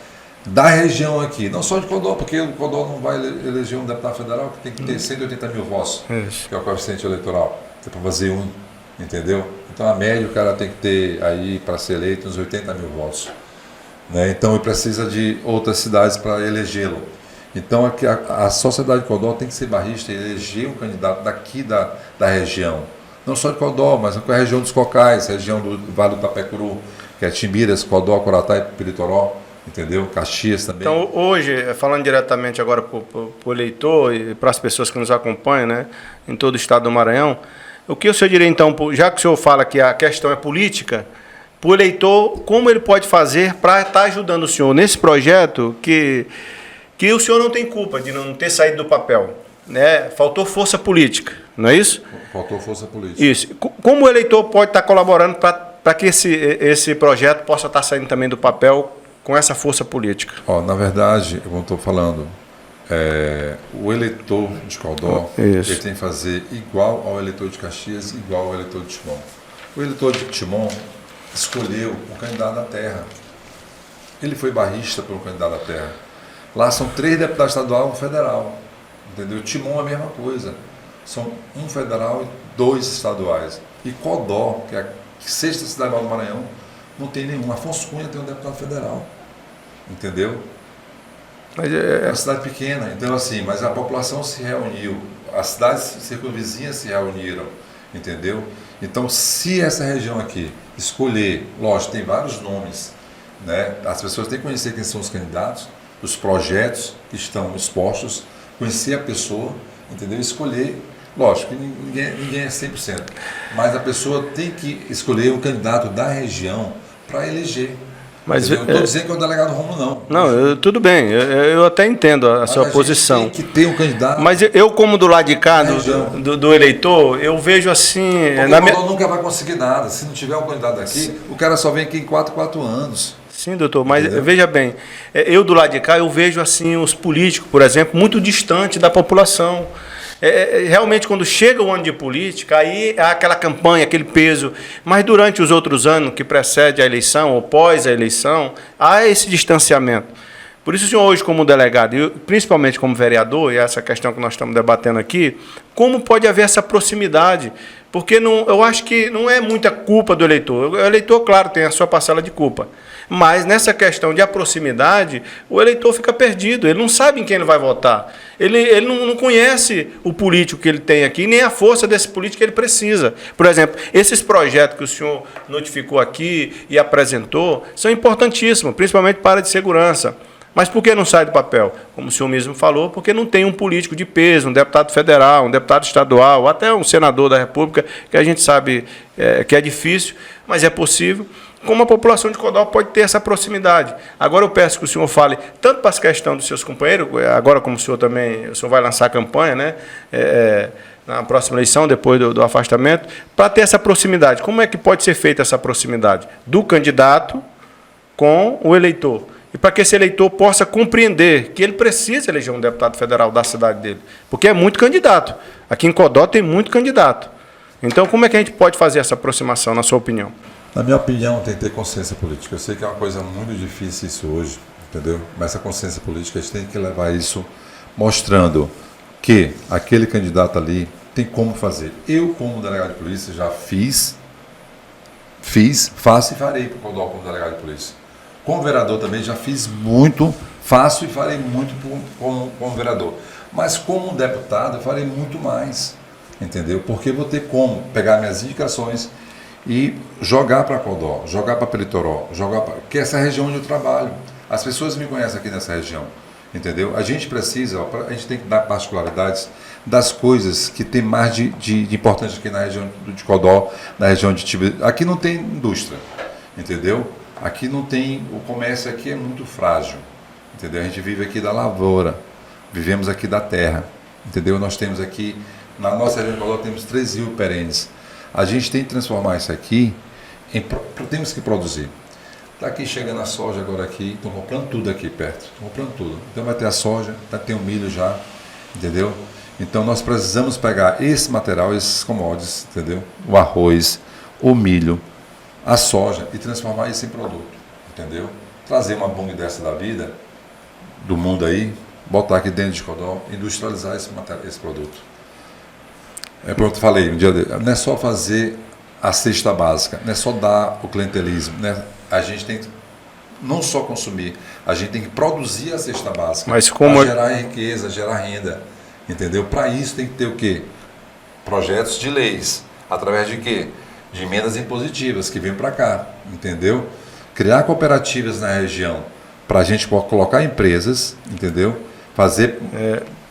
da região aqui, não só de Codó, porque o Codó não vai eleger um deputado federal que tem que ter 180 mil votos, que é o coeficiente eleitoral, que é para fazer um, entendeu? Então, a média, o cara tem que ter aí, para ser eleito, uns 80 mil votos. Né? Então, ele precisa de outras cidades para elegê-lo. Então, aqui, a sociedade de Codó tem que ser barrista e eleger um candidato daqui da região. Não só de Codó, mas com a região dos Cocais, a região do Vale do Tapecuru, que é Timbiras, Codó, Coratá e Piritoró. Entendeu? Caxias também. Então, hoje, falando diretamente agora para o eleitor e para as pessoas que nos acompanham, né, em todo o estado do Maranhão, o que o senhor diria, então, já que o senhor fala que a questão é política, para o eleitor, como ele pode fazer para estar ajudando o senhor nesse projeto que o senhor não tem culpa de não ter saído do papel, né? Faltou força política, não é isso? Faltou força política. Isso. Como o eleitor pode estar colaborando para que esse projeto possa estar saindo também do papel com essa força política? Na verdade, como eu estou falando, o eleitor de Codó ele tem que fazer igual ao eleitor de Caxias, igual ao eleitor de Timon. O eleitor de Timon escolheu o candidato da terra. Ele foi barrista pelo candidato da terra. Lá são 3 deputados estaduais e um federal. Entendeu? Timon é a mesma coisa. São um federal e 2 estaduais. E Codó, que é a 6ª cidade do Maranhão, não tem nenhum. Afonso Cunha tem um deputado federal. Entendeu? Mas é uma cidade pequena. Então, assim, mas a população se reuniu. As cidades circunvizinhas se reuniram. Entendeu? Então, se essa região aqui escolher, lógico, tem vários nomes, né? As pessoas têm que conhecer quem são os candidatos, os projetos que estão expostos, conhecer a pessoa, entendeu? Escolher, lógico, ninguém é 100%, mas a pessoa tem que escolher um candidato da região para eleger. Mas eu não estou dizendo que é o delegado Rômulo, não. Não, tudo bem, eu até entendo a sua posição. Tem que ter um candidato. Mas eu, como do lado de cá, do eleitor, eu vejo assim... Porque o nunca vai conseguir nada. Se não tiver um candidato aqui, o cara só vem aqui em 4 anos. Sim, doutor, mas veja bem, eu do lado de cá, eu vejo assim os políticos, por exemplo, muito distante da população. Realmente, quando chega o ano de política, aí há aquela campanha, aquele peso. Mas durante os outros anos que precede a eleição, ou pós a eleição, há esse distanciamento. Por isso, o senhor hoje, como delegado, e principalmente como vereador, e essa questão que nós estamos debatendo aqui, como pode haver essa proximidade? Porque eu acho que não é muita culpa do eleitor. O eleitor, claro, tem a sua parcela de culpa. Mas nessa questão de proximidade, o eleitor fica perdido, ele não sabe em quem ele vai votar. Ele não conhece o político que ele tem aqui, nem a força desse político que ele precisa. Por exemplo, esses projetos que o senhor notificou aqui e apresentou são importantíssimos, principalmente para a área de segurança. Mas por que não sai do papel? Como o senhor mesmo falou, porque não tem um político de peso, um deputado federal, um deputado estadual, até um senador da República, que a gente sabe que é difícil, mas é possível. Como a população de Codó pode ter essa proximidade. Agora eu peço que o senhor fale, tanto para as questões dos seus companheiros, agora como o senhor vai lançar a campanha, né? Na próxima eleição, depois do afastamento, para ter essa proximidade. Como é que pode ser feita essa proximidade do candidato com o eleitor? E para que esse eleitor possa compreender que ele precisa eleger um deputado federal da cidade dele. Porque é muito candidato. Aqui em Codó tem muito candidato. Então, como é que a gente pode fazer essa aproximação, na sua opinião? Na minha opinião, tem que ter consciência política. Eu sei que é uma coisa muito difícil isso hoje, entendeu? Mas essa consciência política, a gente tem que levar isso mostrando que aquele candidato ali tem como fazer. Eu, como delegado de polícia, já faço e farei para o Codó como delegado de polícia. Como vereador também já fiz muito, faço e farei muito como vereador. Mas como deputado eu farei muito mais, entendeu? Porque vou ter como pegar minhas indicações e jogar para Codó, jogar para Piritoró, que é essa região onde eu trabalho. As pessoas me conhecem aqui nessa região, entendeu? A gente precisa, a gente tem que dar particularidades das coisas que tem mais de importante aqui na região de Codó, na região de Timbiras. Aqui não tem indústria, entendeu? Aqui não tem, o comércio aqui é muito frágil, entendeu? A gente vive aqui da lavoura, vivemos aqui da terra, entendeu? Nós temos aqui, na nossa região de Codó, temos 3 rios perenes. A gente tem que transformar isso aqui, temos que produzir. Está aqui chegando a soja agora aqui, estão comprando tudo aqui perto, estão comprando tudo. Então vai ter a soja, vai ter o milho já, entendeu? Então nós precisamos pegar esse material, esses commodities, entendeu? O arroz, o milho, a soja e transformar isso em produto, entendeu? Trazer uma Bunge dessa da vida, do mundo aí, botar aqui dentro de Codó, industrializar esse produto. É pronto, falei um dia, não é só fazer a cesta básica, não é só dar o clientelismo, né? A gente tem que não só consumir, a gente tem que produzir a cesta básica, para gerar riqueza, gerar renda, entendeu? Para isso tem que ter o quê? Projetos de leis, através de quê? De emendas impositivas que vêm para cá, entendeu? Criar cooperativas na região para a gente colocar empresas, entendeu? Fazer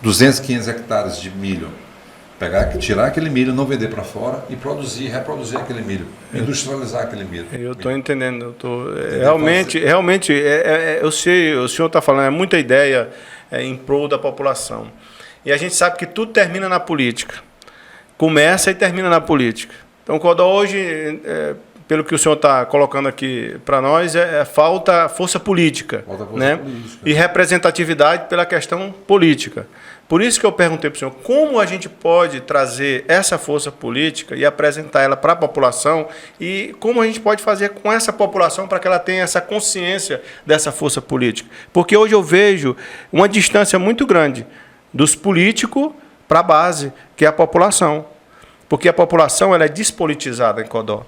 200, 500 hectares de milho, tirar aquele milho, não vender para fora e reproduzir aquele milho, industrializar aquele milho. Eu estou entendendo, realmente, eu sei, o senhor está falando, é muita ideia em prol da população. E a gente sabe que tudo termina na política, começa e termina na política. Então, Codó hoje, pelo que o senhor está colocando aqui para nós, falta força política, né? Política. E representatividade pela questão política. Por isso que eu perguntei para o senhor, como a gente pode trazer essa força política e apresentar ela para a população e como a gente pode fazer com essa população para que ela tenha essa consciência dessa força política. Porque hoje eu vejo uma distância muito grande dos políticos para a base, que é a população. Porque a população ela é despolitizada em Codó.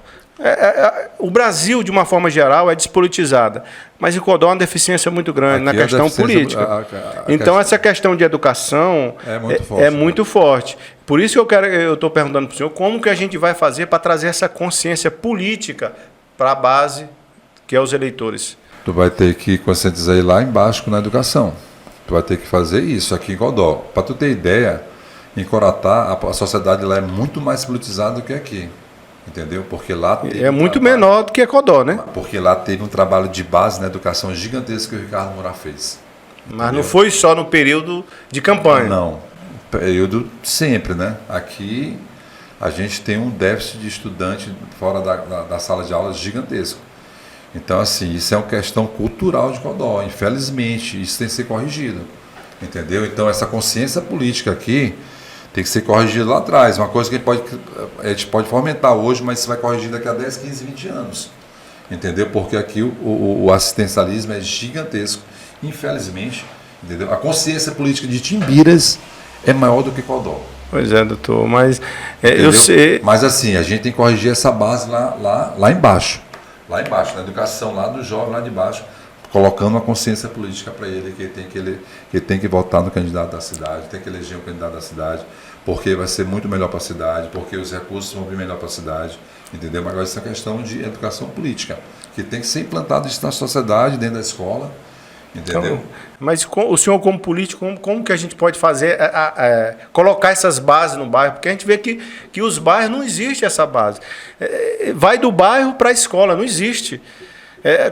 O Brasil, de uma forma geral, é despolitizada. Mas em Codó há uma deficiência muito grande na questão política. Então, essa questão de educação é muito forte. Por isso que eu estou perguntando para o senhor como que a gente vai fazer para trazer essa consciência política para a base, que é os eleitores. Tu vai ter que conscientizar ir lá embaixo na educação. Tu vai ter que fazer isso aqui em Codó. Para tu ter ideia, em Coratá, a sociedade lá é muito mais politizada do que aqui. Entendeu? Porque lá muito menor do que Codó, né? Porque lá teve um trabalho de base na educação gigantesco que o Ricardo Moura fez. Mas entendeu? Não foi só no período de campanha. Não, período sempre, né? Aqui a gente tem um déficit de estudante fora da sala de aulas gigantesco. Então, assim, isso é uma questão cultural de Codó. Infelizmente, isso tem que ser corrigido. Entendeu? Então, essa consciência política aqui tem que ser corrigido lá atrás. Uma coisa que a gente pode fomentar hoje, mas isso vai corrigir daqui a 10, 15, 20 anos. Entendeu? Porque aqui o assistencialismo é gigantesco. Infelizmente, entendeu? A consciência política de Timbiras é maior do que Codó. Pois é, doutor. Mas eu sei. Mas assim, a gente tem que corrigir essa base lá embaixo. Lá embaixo, na educação, lá do jovem, lá de baixo. Colocando uma consciência política para ele, que tem que votar no candidato da cidade, tem que eleger um candidato da cidade, porque vai ser muito melhor para a cidade, porque os recursos vão vir melhor para a cidade, entendeu? Mas agora isso é questão de educação política, que tem que ser implantado isso na sociedade, dentro da escola, entendeu? Então, mas o senhor como político, como que a gente pode fazer, colocar essas bases no bairro? Porque a gente vê que os bairros não existe essa base. Vai do bairro para a escola, não existe.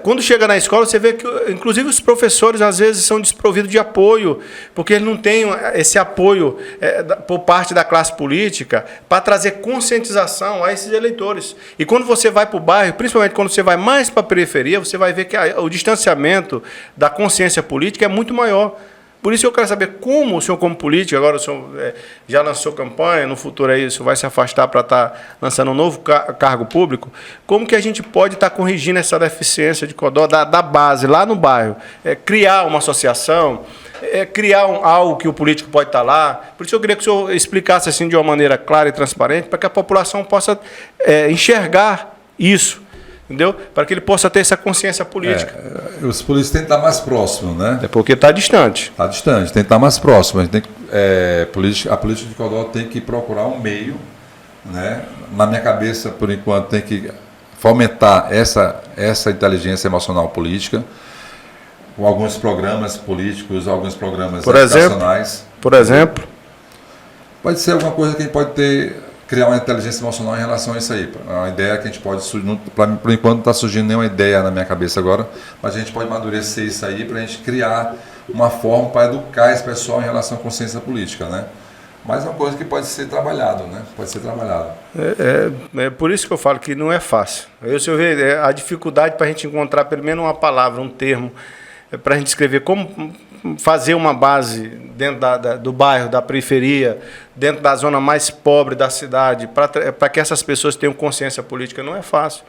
Quando chega na escola, você vê que, inclusive, os professores, às vezes, são desprovidos de apoio, porque eles não têm esse apoio por parte da classe política para trazer conscientização a esses eleitores. E quando você vai para o bairro, principalmente quando você vai mais para a periferia, você vai ver que o distanciamento da consciência política é muito maior. Por isso eu quero saber como o senhor, como político, agora o senhor já lançou campanha, no futuro aí o senhor vai se afastar para estar lançando um novo cargo público, como que a gente pode estar corrigindo essa deficiência de Codó da base, lá no bairro? Criar uma associação, criar algo que o político pode estar lá. Por isso eu queria que o senhor explicasse assim de uma maneira clara e transparente, para que a população possa enxergar isso. Entendeu? Para que ele possa ter essa consciência política. Os políticos têm que estar mais próximos, né? É porque está distante. Está distante, tem que estar mais próximo. A política de Codó tem que procurar um meio, né? Na minha cabeça, por enquanto, tem que fomentar essa inteligência emocional política, com alguns programas políticos, alguns programas educacionais. Por exemplo? Pode ser alguma coisa que a gente pode criar uma inteligência emocional em relação a isso aí. Uma ideia que a gente pode por enquanto não está surgindo nenhuma ideia na minha cabeça agora, mas a gente pode amadurecer isso aí para a gente criar uma forma para educar esse pessoal em relação à consciência política, né? Mas é uma coisa que pode ser trabalhado, né? Pode ser trabalhado. É por isso que eu falo que não é fácil. Se eu ver a dificuldade para a gente encontrar pelo menos uma palavra, um termo, para a gente escrever como fazer uma base dentro do bairro, da periferia, dentro da zona mais pobre da cidade, para que essas pessoas tenham consciência política, não é fácil.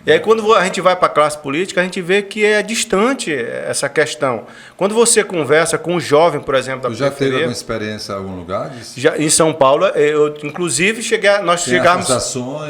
E aí, quando a gente vai para a classe política, a gente vê que é distante essa questão. Quando você conversa com um jovem, por exemplo, da periferia... Já teve alguma experiência em algum lugar disso? Já, em São Paulo, inclusive, nós chegamos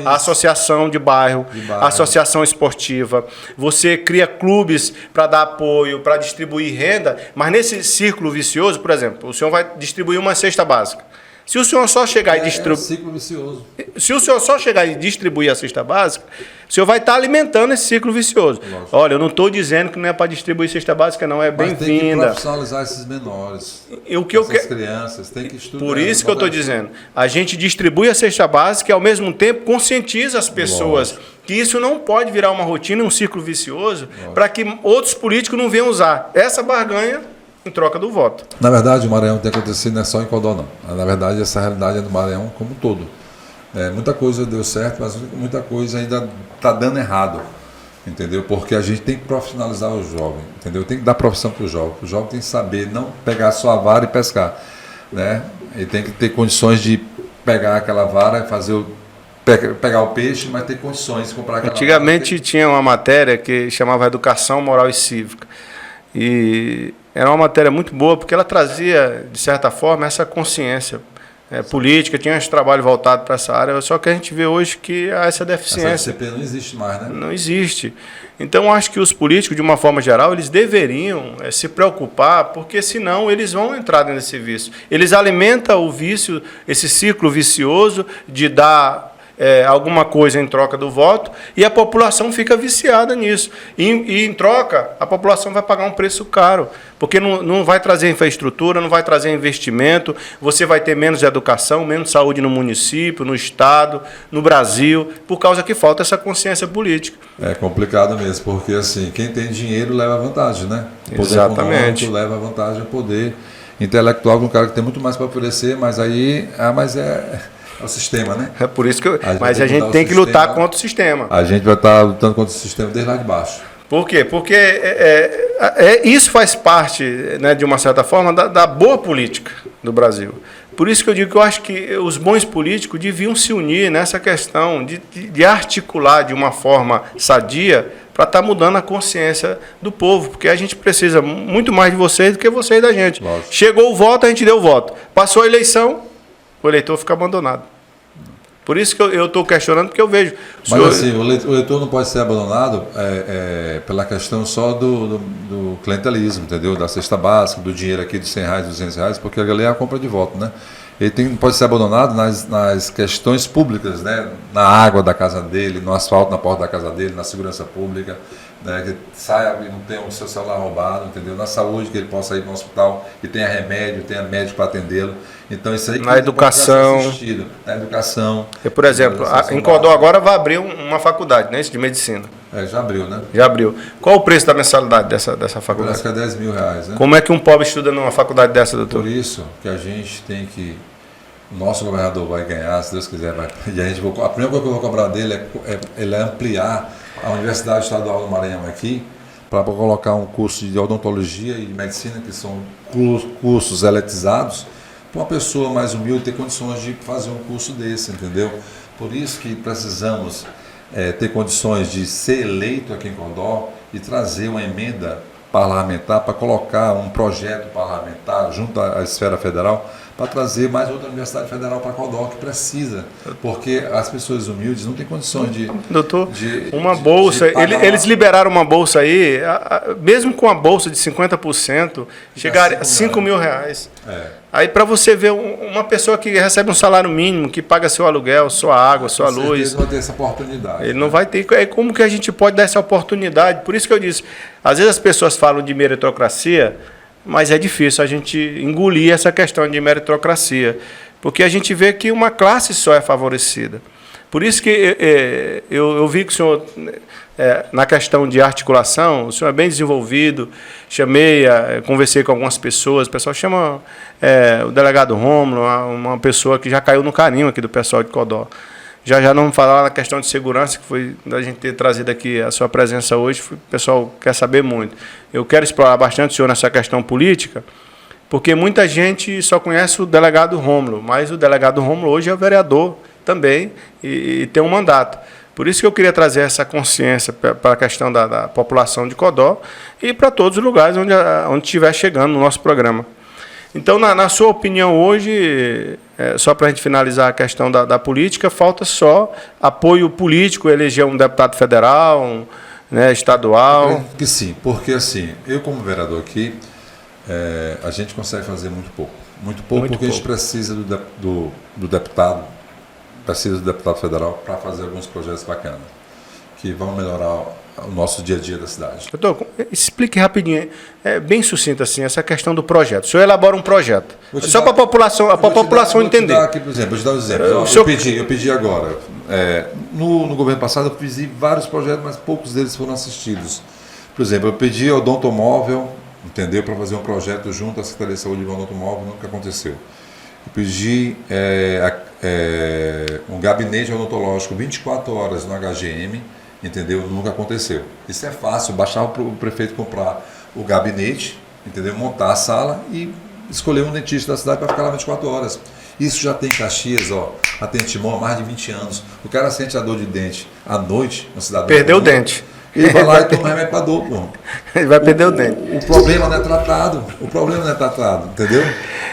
à associação de bairro, associação esportiva. Você cria clubes para dar apoio, para distribuir renda, mas nesse círculo vicioso, por exemplo, o senhor vai distribuir uma cesta básica. Se o senhor só chegar e distribuir. É um ciclo vicioso. Se o senhor só chegar e distribuir a cesta básica, o senhor vai estar alimentando esse ciclo vicioso. Lógico. Olha, eu não estou dizendo que não é para distribuir cesta básica, não, é bem-vinda. Tem que profissionalizar esses menores. Essas crianças, tem que estudar. Por isso que eu estou dizendo. A gente distribui a cesta básica e, ao mesmo tempo, conscientiza as pessoas. Lógico. Que isso não pode virar uma rotina, um ciclo vicioso, para que outros políticos não venham usar essa barganha em troca do voto. Na verdade, o Maranhão tem acontecido não é só em Codó, não. Na verdade, essa realidade é do Maranhão como um todo. Muita coisa deu certo, mas muita coisa ainda está dando errado, entendeu? Porque a gente tem que profissionalizar o jovem, entendeu? Tem que dar profissão para o jovem. O jovem tem que saber não pegar só a vara e pescar, né? Ele tem que ter condições de pegar aquela vara e fazer pegar o peixe, mas ter condições de comprar aquela Antigamente tinha uma matéria que chamava Educação Moral e Cívica. E era uma matéria muito boa, porque ela trazia, de certa forma, essa consciência política, tinha esse trabalho voltado para essa área, só que a gente vê hoje que há essa deficiência. Essa disciplina não existe mais, né? Não existe. Então, acho que os políticos, de uma forma geral, eles deveriam se preocupar, porque senão eles vão entrar nesse vício. Eles alimentam o vício, esse ciclo vicioso de dar alguma coisa em troca do voto, e a população fica viciada nisso. E em troca, a população vai pagar um preço caro, porque não vai trazer infraestrutura, não vai trazer investimento, você vai ter menos educação, menos saúde no município, no estado, no Brasil, por causa que falta essa consciência política. É complicado mesmo, porque assim, quem tem dinheiro leva vantagem, né? O poder Exatamente. econômico leva vantagem, o poder intelectual, um cara que tem muito mais para oferecer, mas aí é o sistema, né? É por isso que a gente tem que lutar contra o sistema. A gente vai estar lutando contra o sistema desde lá de baixo. Por quê? Porque isso faz parte, né, de uma certa forma, da boa política do Brasil. Por isso que eu digo que eu acho que os bons políticos deviam se unir nessa questão de articular de uma forma sadia para estar mudando a consciência do povo, porque a gente precisa muito mais de vocês do que vocês da gente. Lógico. Chegou o voto, a gente deu o voto. Passou a eleição, o eleitor fica abandonado. Por isso que eu estou questionando, porque eu vejo... Mas assim, o eleitor não pode ser abandonado pela questão só do clientelismo, entendeu? Da cesta básica, do dinheiro aqui de R$100, R$200, porque ali é a compra de voto, né? Ele pode ser abandonado nas questões públicas, né? Na água da casa dele, no asfalto na porta da casa dele, na segurança pública, né? Que saia e não tenha o seu celular roubado, entendeu? Na saúde, que ele possa ir para um hospital e tenha remédio, tenha médico para atendê-lo. Então, isso aí que na educação. Na educação. Por exemplo, em Codó agora vai abrir uma faculdade, né? Isso de medicina. Já abriu, né? Já abriu. Qual o preço da mensalidade dessa faculdade? Parece que é R$10 mil, né? Como é que um pobre estuda numa faculdade dessa, doutor? Por isso que a gente tem que... O nosso governador vai ganhar, se Deus quiser. E a primeira coisa que eu vou cobrar dele ele ampliar a Universidade Estadual do Maranhão aqui, para colocar um curso de odontologia e de medicina, que são cursos eletizados, para uma pessoa mais humilde ter condições de fazer um curso desse, entendeu? Por isso que precisamos ter condições de ser eleito aqui em Codó e trazer uma emenda parlamentar para colocar um projeto parlamentar junto à esfera federal para trazer mais outra universidade federal para Codó, que precisa, porque as pessoas humildes não têm condições de... Doutor, uma bolsa, eles liberaram uma bolsa aí, mesmo com a bolsa de 50%, chegaria a R$5 mil. Aí para você ver uma pessoa que recebe um salário mínimo, que paga seu aluguel, sua água, sua luz... Ele não vai ter essa oportunidade. Ele não vai ter. Como que a gente pode dar essa oportunidade? Por isso que eu disse, às vezes as pessoas falam de meritocracia, mas é difícil a gente engolir essa questão de meritocracia, porque a gente vê que uma classe só é favorecida. Por isso que eu vi que o senhor, na questão de articulação, o senhor é bem desenvolvido. Conversei com algumas pessoas, o pessoal chama o delegado Rômulo, uma pessoa que já caiu no carinho aqui do pessoal de Codó. Já não falar na questão de segurança, que foi da gente ter trazido aqui a sua presença hoje, o pessoal quer saber muito. Eu quero explorar bastante o senhor nessa questão política, porque muita gente só conhece o delegado Rômulo, mas o delegado Rômulo hoje é o vereador também e tem um mandato. Por isso que eu queria trazer essa consciência para a questão da população de Codó e para todos os lugares onde estiver chegando no nosso programa. Então, na sua opinião, hoje, só para a gente finalizar a questão da política, falta só apoio político, eleger um deputado federal, estadual? Que sim, porque assim, eu como vereador aqui, a gente consegue fazer muito pouco. Muito pouco, porque a gente precisa do deputado, precisa do deputado federal para fazer alguns projetos bacanas, que vão melhorar o nosso dia a dia da cidade. Doutor, explique rapidinho, bem sucinto assim, essa questão do projeto. O senhor elabora um projeto, só para a população entender. Aqui, por exemplo, vou te dar um exemplo. Eu pedi agora, no governo passado eu fiz vários projetos, mas poucos deles foram assistidos. Por exemplo, eu pedi ao Odontomóvel, entendeu, para fazer um projeto junto à Secretaria de Saúde do Odontomóvel, nunca aconteceu. Eu pedi um gabinete odontológico 24 horas no HGM, entendeu? Nunca aconteceu. Isso é fácil, baixar o prefeito comprar o gabinete, entendeu? Montar a sala e escolher um dentista da cidade para ficar lá 24 horas. Isso já tem em Caxias, já tem em Timon há mais de 20 anos. O cara sente a dor de dente à noite na cidade. Perdeu o dente. Ele vai lá e toma remédio para dor, pô. Ele vai perder o dente. O problema não é tratado. Entendeu?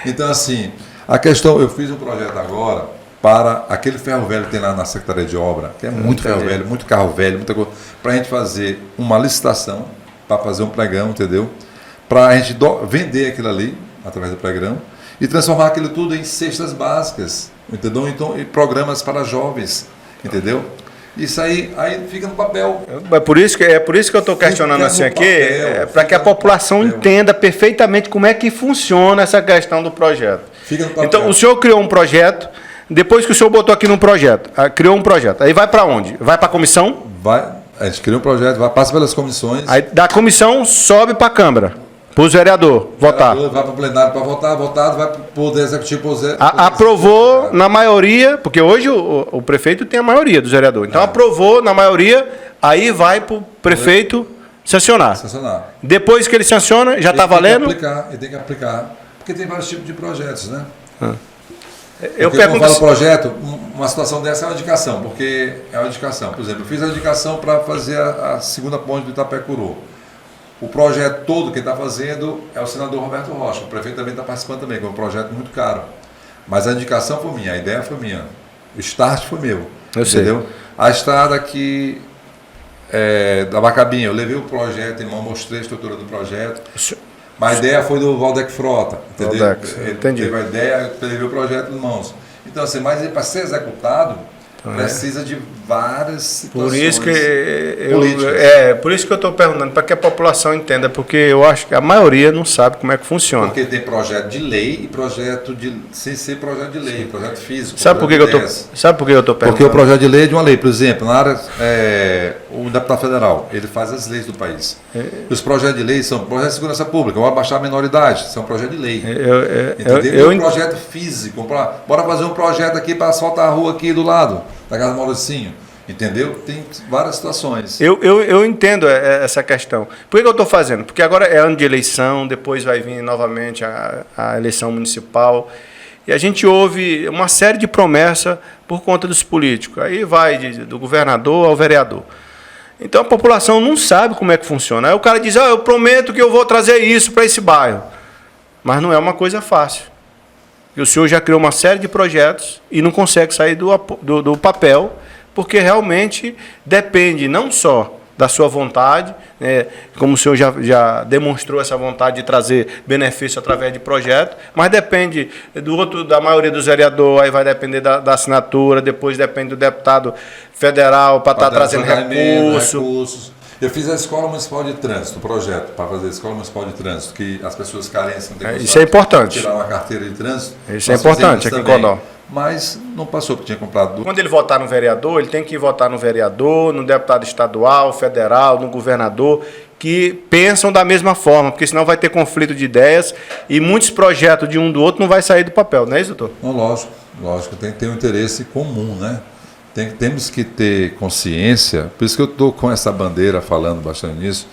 Então, assim, a questão, eu fiz um projeto agora para aquele ferro velho que tem lá na Secretaria de Obra, que é muito ferro velho, muito carro velho, muita coisa, para a gente fazer uma licitação, para fazer um pregão, entendeu? Para a gente vender aquilo ali, através do pregão, e transformar aquilo tudo em cestas básicas, entendeu? Então, em programas para jovens, entendeu? Isso aí fica no papel. É por isso que eu estou questionando assim aqui, para que a população entenda perfeitamente como é que funciona essa questão do projeto. Fica no papel. Então, o senhor criou um projeto. Depois que o senhor botou aqui num projeto, criou um projeto, aí vai para onde? Vai para a comissão? A gente criou um projeto, passa pelas comissões. Aí da comissão sobe para a Câmara, para os vereadores votar. Vai para o plenário para votar, votado, vai para o Poder Executivo. Aprovou na maioria, porque hoje o prefeito tem a maioria dos vereadores. Então aprovou na maioria, aí vai para o prefeito sancionar. Depois que ele sanciona, já está valendo? Ele tem que aplicar, porque tem vários tipos de projetos, né? Eu pergunto, quando falo projeto, uma situação dessa é uma indicação, porque é uma indicação. Por exemplo, eu fiz a indicação para fazer a segunda ponte do Itapecuru. O projeto todo que está fazendo é o senador Roberto Rocha. O prefeito também está participando também, que é um projeto muito caro. Mas a indicação foi minha, a ideia foi minha. O start foi meu. Entendeu? A estrada aqui da Bacabinha, eu levei o projeto em mão, mostrei a estrutura do projeto. Mas a ideia foi do Valdec Frota, entendeu? Entendi. Ele teve a ideia, teve o projeto em mãos. Então, assim, mas para ser executado, precisa de várias situações. Por isso que eu estou perguntando, para que a população entenda, porque eu acho que a maioria não sabe como é que funciona. Porque tem projeto de lei e projeto sem ser projeto de lei, projeto físico. Sabe por que eu estou perguntando? Porque o projeto de lei é de uma lei, por exemplo, na área, o deputado federal, ele faz as leis do país. Os projetos de lei são projetos de segurança pública, bora baixar a menoridade, são projetos de lei. Entendeu? Projeto físico, bora fazer um projeto aqui para asfaltar a rua aqui do lado da casa do Mauricinho, entendeu? Tem várias situações. Eu entendo essa questão. Por que eu estou fazendo? Porque agora é ano de eleição, depois vai vir novamente a eleição municipal, e a gente ouve uma série de promessas por conta dos políticos. Aí vai do governador ao vereador. Então a população não sabe como é que funciona. Aí o cara diz, eu prometo que eu vou trazer isso para esse bairro. Mas não é uma coisa fácil. E o senhor já criou uma série de projetos e não consegue sair do papel, porque realmente depende não só da sua vontade, né, como o senhor já demonstrou essa vontade de trazer benefício através de projetos, mas depende da maioria dos vereadores, aí vai depender da assinatura, depois depende do deputado federal para estar trazendo recursos. Eu fiz a Escola Municipal de Trânsito, o projeto para fazer a Escola Municipal de Trânsito, que as pessoas carecem, não têm isso é importante. Tirar uma carteira de trânsito. Isso é importante aqui em Codó. mas não passou, porque tinha comprado. Quando ele votar no vereador, ele tem que votar no vereador, no deputado estadual, federal, no governador, que pensam da mesma forma, porque senão vai ter conflito de ideias e muitos projetos de um do outro não vai sair do papel, não é isso, doutor? Não, lógico, tem que ter um interesse comum, né? Temos que ter consciência, por isso que eu estou com essa bandeira falando bastante nisso,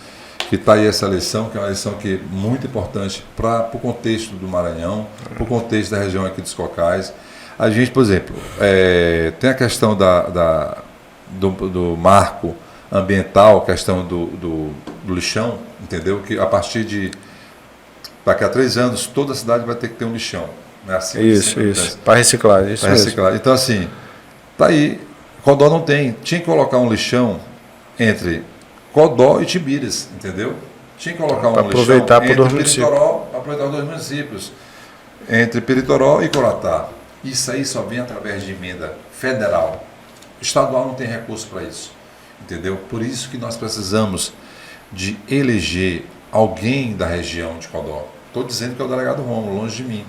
que está aí essa eleição, que é uma eleição que é muito importante para o contexto do Maranhão, para o contexto da região aqui dos Cocais. A gente, por exemplo, tem a questão do marco ambiental, a questão do lixão, entendeu? Que a partir de daqui a 3 anos, toda a cidade vai ter que ter um lixão. Né? Assim, isso. Para reciclar, isso para reciclar. Então, assim, tá aí. Codó não tem. Tinha que colocar um lixão entre Codó e Timbiras, entendeu? Tinha que colocar um lixão entre Peritoró, para aproveitar os 2 municípios, entre Peritoró e Coratá. Isso aí só vem através de emenda federal. Estadual não tem recurso para isso, entendeu? Por isso que nós precisamos de eleger alguém da região de Codó. Estou dizendo que é o delegado Rômulo, longe de mim.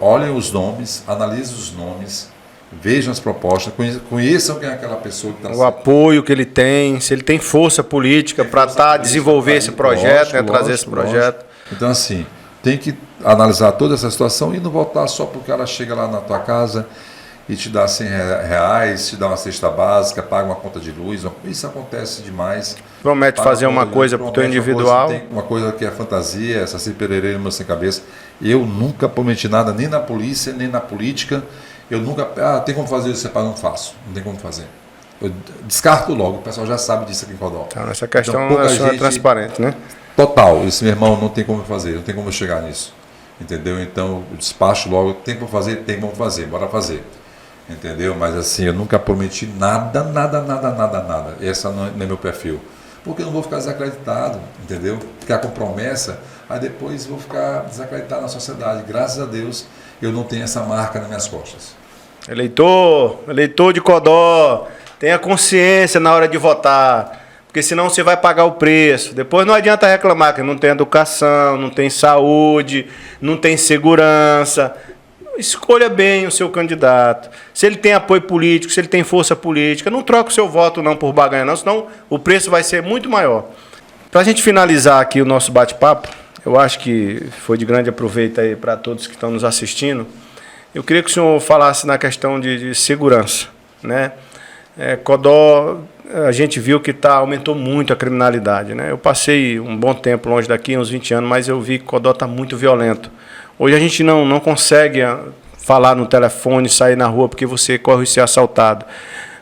Olhem os nomes, analisem os nomes, vejam as propostas, conheçam quem é aquela pessoa que está... O apoio que ele tem, se ele tem força política para desenvolver esse projeto, trazer esse projeto. Então, assim, tem que analisar toda essa situação e não voltar só porque ela chega lá na tua casa e te dá R$100, te dá uma cesta básica, paga uma conta de luz. Isso acontece demais. Promete fazer uma coisa para o teu individual. Uma coisa que é fantasia, essa Cipereira no sem cabeça. Eu nunca prometi nada, nem na polícia, nem na política. Eu nunca... tem como fazer isso? Não faço. Não tem como fazer. Eu descarto logo. O pessoal já sabe disso aqui em Codó. Então, essa questão é transparente, né? Total. Esse meu irmão não tem como fazer. Não tem como chegar nisso. Entendeu? Então, eu despacho logo. Tem como fazer? Tem como fazer. Bora fazer. Entendeu? Mas assim, eu nunca prometi nada. Esse não é meu perfil. Porque eu não vou ficar desacreditado, entendeu? Ficar com promessa, aí depois vou ficar desacreditado na sociedade. Graças a Deus, eu não tenho essa marca nas minhas costas. Eleitor de Codó, tenha consciência na hora de votar, porque senão você vai pagar o preço. Depois não adianta reclamar que não tem educação, não tem saúde, não tem segurança. Escolha bem o seu candidato. Se ele tem apoio político, se ele tem força política, não troca o seu voto não por barganha não, senão o preço vai ser muito maior. Para a gente finalizar aqui o nosso bate-papo, eu acho que foi de grande aproveito aí para todos que estão nos assistindo. Eu queria que o senhor falasse na questão de segurança, né? Codó, a gente viu que aumentou muito a criminalidade, né? Eu passei um bom tempo longe daqui, uns 20 anos, mas eu vi que Codó está muito violento. Hoje a gente não consegue falar no telefone, sair na rua, porque você corre de ser assaltado.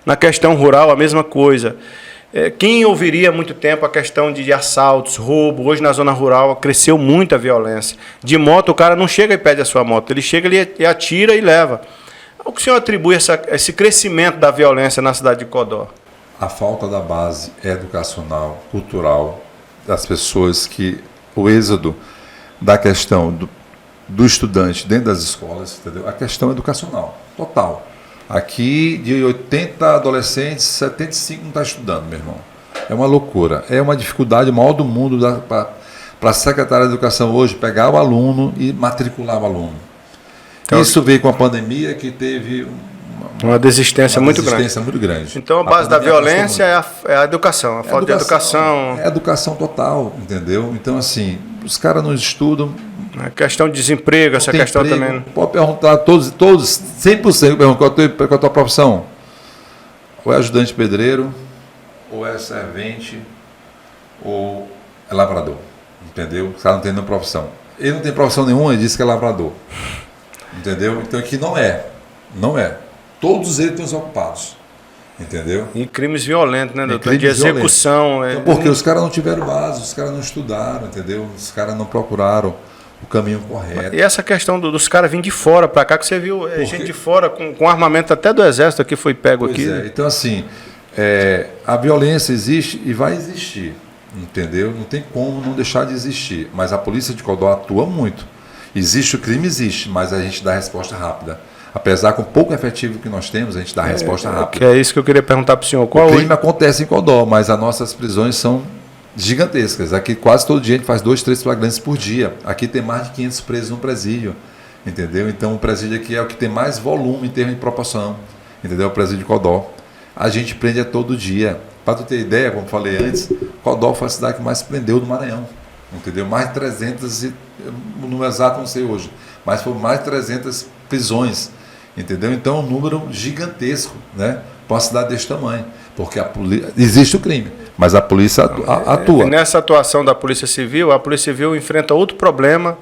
Na questão rural, a mesma coisa. Quem ouviria há muito tempo a questão de assaltos, roubo? Hoje na zona rural cresceu muito a violência. De moto, o cara não chega e pede a sua moto, ele chega e atira e leva. O que o senhor atribui esse crescimento da violência na cidade de Codó? A falta da base educacional, cultural, das pessoas, que o êxodo da questão do estudante dentro das escolas, entendeu? A questão educacional, total. Aqui, de 80 adolescentes, 75 não está estudando, meu irmão. É uma loucura. É uma dificuldade maior do mundo para a secretária de Educação hoje pegar o aluno e matricular o aluno. Então, isso veio com a pandemia, que teve uma desistência muito grande. Então, a base da violência é a educação, a falta de educação. É a educação total, entendeu? Então, assim, os caras não estudam. A questão de desemprego, essa questão emprego, também. Pode perguntar todos 100% qual é a tua profissão. Ou é ajudante pedreiro, ou é servente, ou é lavrador. Entendeu? O cara não tem nenhuma profissão. Ele não tem profissão nenhuma, ele diz que é lavrador. Entendeu? Então aqui não é. Todos eles estão desocupados. Entendeu? E crimes violentos, né, doutor? De execução. Então, porque os caras não tiveram base, os caras não estudaram, entendeu? Os caras não procuraram o caminho correto. E essa questão dos caras virem de fora para cá, que você viu gente de fora com armamento até do exército aqui foi pego aqui. Então, assim, a violência existe e vai existir, entendeu? Não tem como não deixar de existir. Mas a polícia de Codó atua muito. Existe o crime, existe, mas a gente dá resposta rápida. Apesar com pouco efetivo que nós temos, a gente dá resposta rápida. É isso que eu queria perguntar para o senhor. O crime acontece em Codó, mas as nossas prisões são gigantescas. Aqui quase todo dia a gente faz 2, 3 flagrantes por dia. Aqui tem mais de 500 presos no presídio. entendeu? Então o presídio aqui é o que tem mais volume em termos de proporção, entendeu? O presídio Codó. A gente prende todo dia. Para tu ter ideia, como falei antes, Codó foi a cidade que mais prendeu do Maranhão, entendeu? Mais de 300, o número exato não sei hoje, mas foram mais de 300 prisões, entendeu? Então é um número gigantesco, né? Para uma cidade desse tamanho, porque existe o crime, mas a polícia atua. Nessa atuação da Polícia Civil, a Polícia Civil enfrenta outro problema,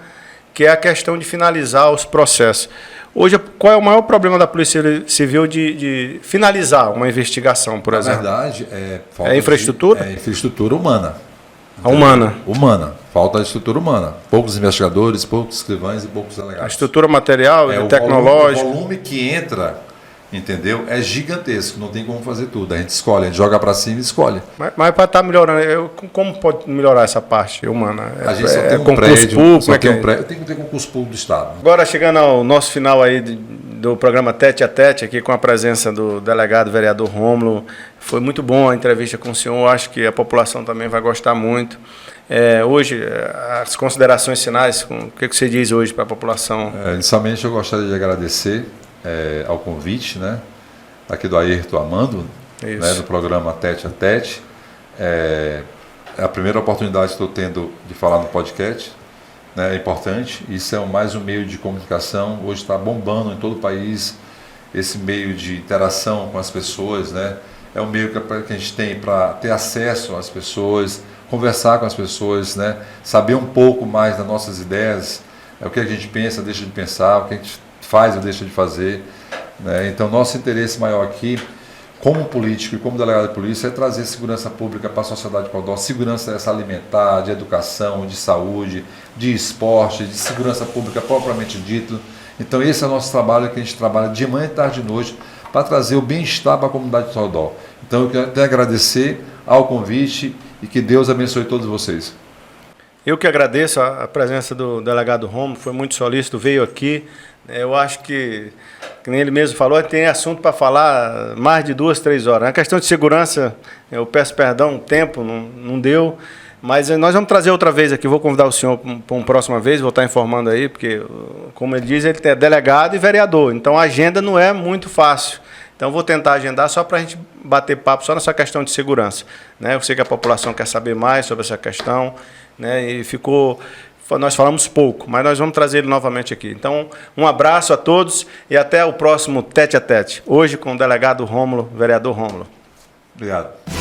que é a questão de finalizar os processos. Hoje, qual é o maior problema da Polícia Civil de finalizar uma investigação, por exemplo? Na verdade, falta infraestrutura? Infraestrutura humana. A humana. Humana. Falta a estrutura humana. Poucos investigadores, poucos escrivães e poucos delegados. A estrutura material e tecnológica. O volume que entra, entendeu? É gigantesco, não tem como fazer tudo. A gente escolhe, a gente joga para cima e escolhe. Mas para estar melhorando, como pode melhorar essa parte humana? A gente só tem um concurso prédio, público, só tem um é? prédio, tem que ter concurso público do Estado. Agora, chegando ao nosso final aí do programa Tete a Tete, aqui com a presença do delegado vereador Rômulo, foi muito bom a entrevista com o senhor, acho que a população também vai gostar muito. Hoje, as considerações finais, o que você diz hoje para a população? Inicialmente, eu gostaria de agradecer ao convite, né, aqui do Ayrton Amando, né, do programa Tete a Tete. É a primeira oportunidade que estou tendo de falar no podcast, né, é importante. Isso é mais um meio de comunicação, hoje está bombando em todo o país, esse meio de interação com as pessoas, né, é um meio que a gente tem para ter acesso às pessoas, conversar com as pessoas, né, saber um pouco mais das nossas ideias, o que a gente pensa, deixa de pensar, o que a gente faz ou deixa de fazer, né? Então, nosso interesse maior aqui, como político e como delegado de polícia, é trazer segurança pública para a sociedade de Codó, segurança essa alimentar, de educação, de saúde, de esporte, de segurança pública propriamente dito. Então, esse é o nosso trabalho, que a gente trabalha de manhã, tarde e noite, para trazer o bem-estar para a comunidade de Codó. Então, eu quero até agradecer ao convite e que Deus abençoe todos vocês. Eu que agradeço a presença do delegado Rômulo, foi muito solícito, veio aqui. Eu acho que nem ele mesmo falou, tem assunto para falar mais de 2, 3 horas. Na questão de segurança, eu peço perdão, o tempo não deu, mas nós vamos trazer outra vez aqui, vou convidar o senhor para uma próxima vez, vou estar informando aí, porque, como ele diz, ele é delegado e vereador, então a agenda não é muito fácil. Então, vou tentar agendar só para a gente bater papo só nessa questão de segurança, né? Eu sei que a população quer saber mais sobre essa questão, né? E nós falamos pouco, mas nós vamos trazer ele novamente aqui. Então, um abraço a todos e até o próximo Tete a Tete. Hoje com o delegado Rômulo, vereador Rômulo. Obrigado.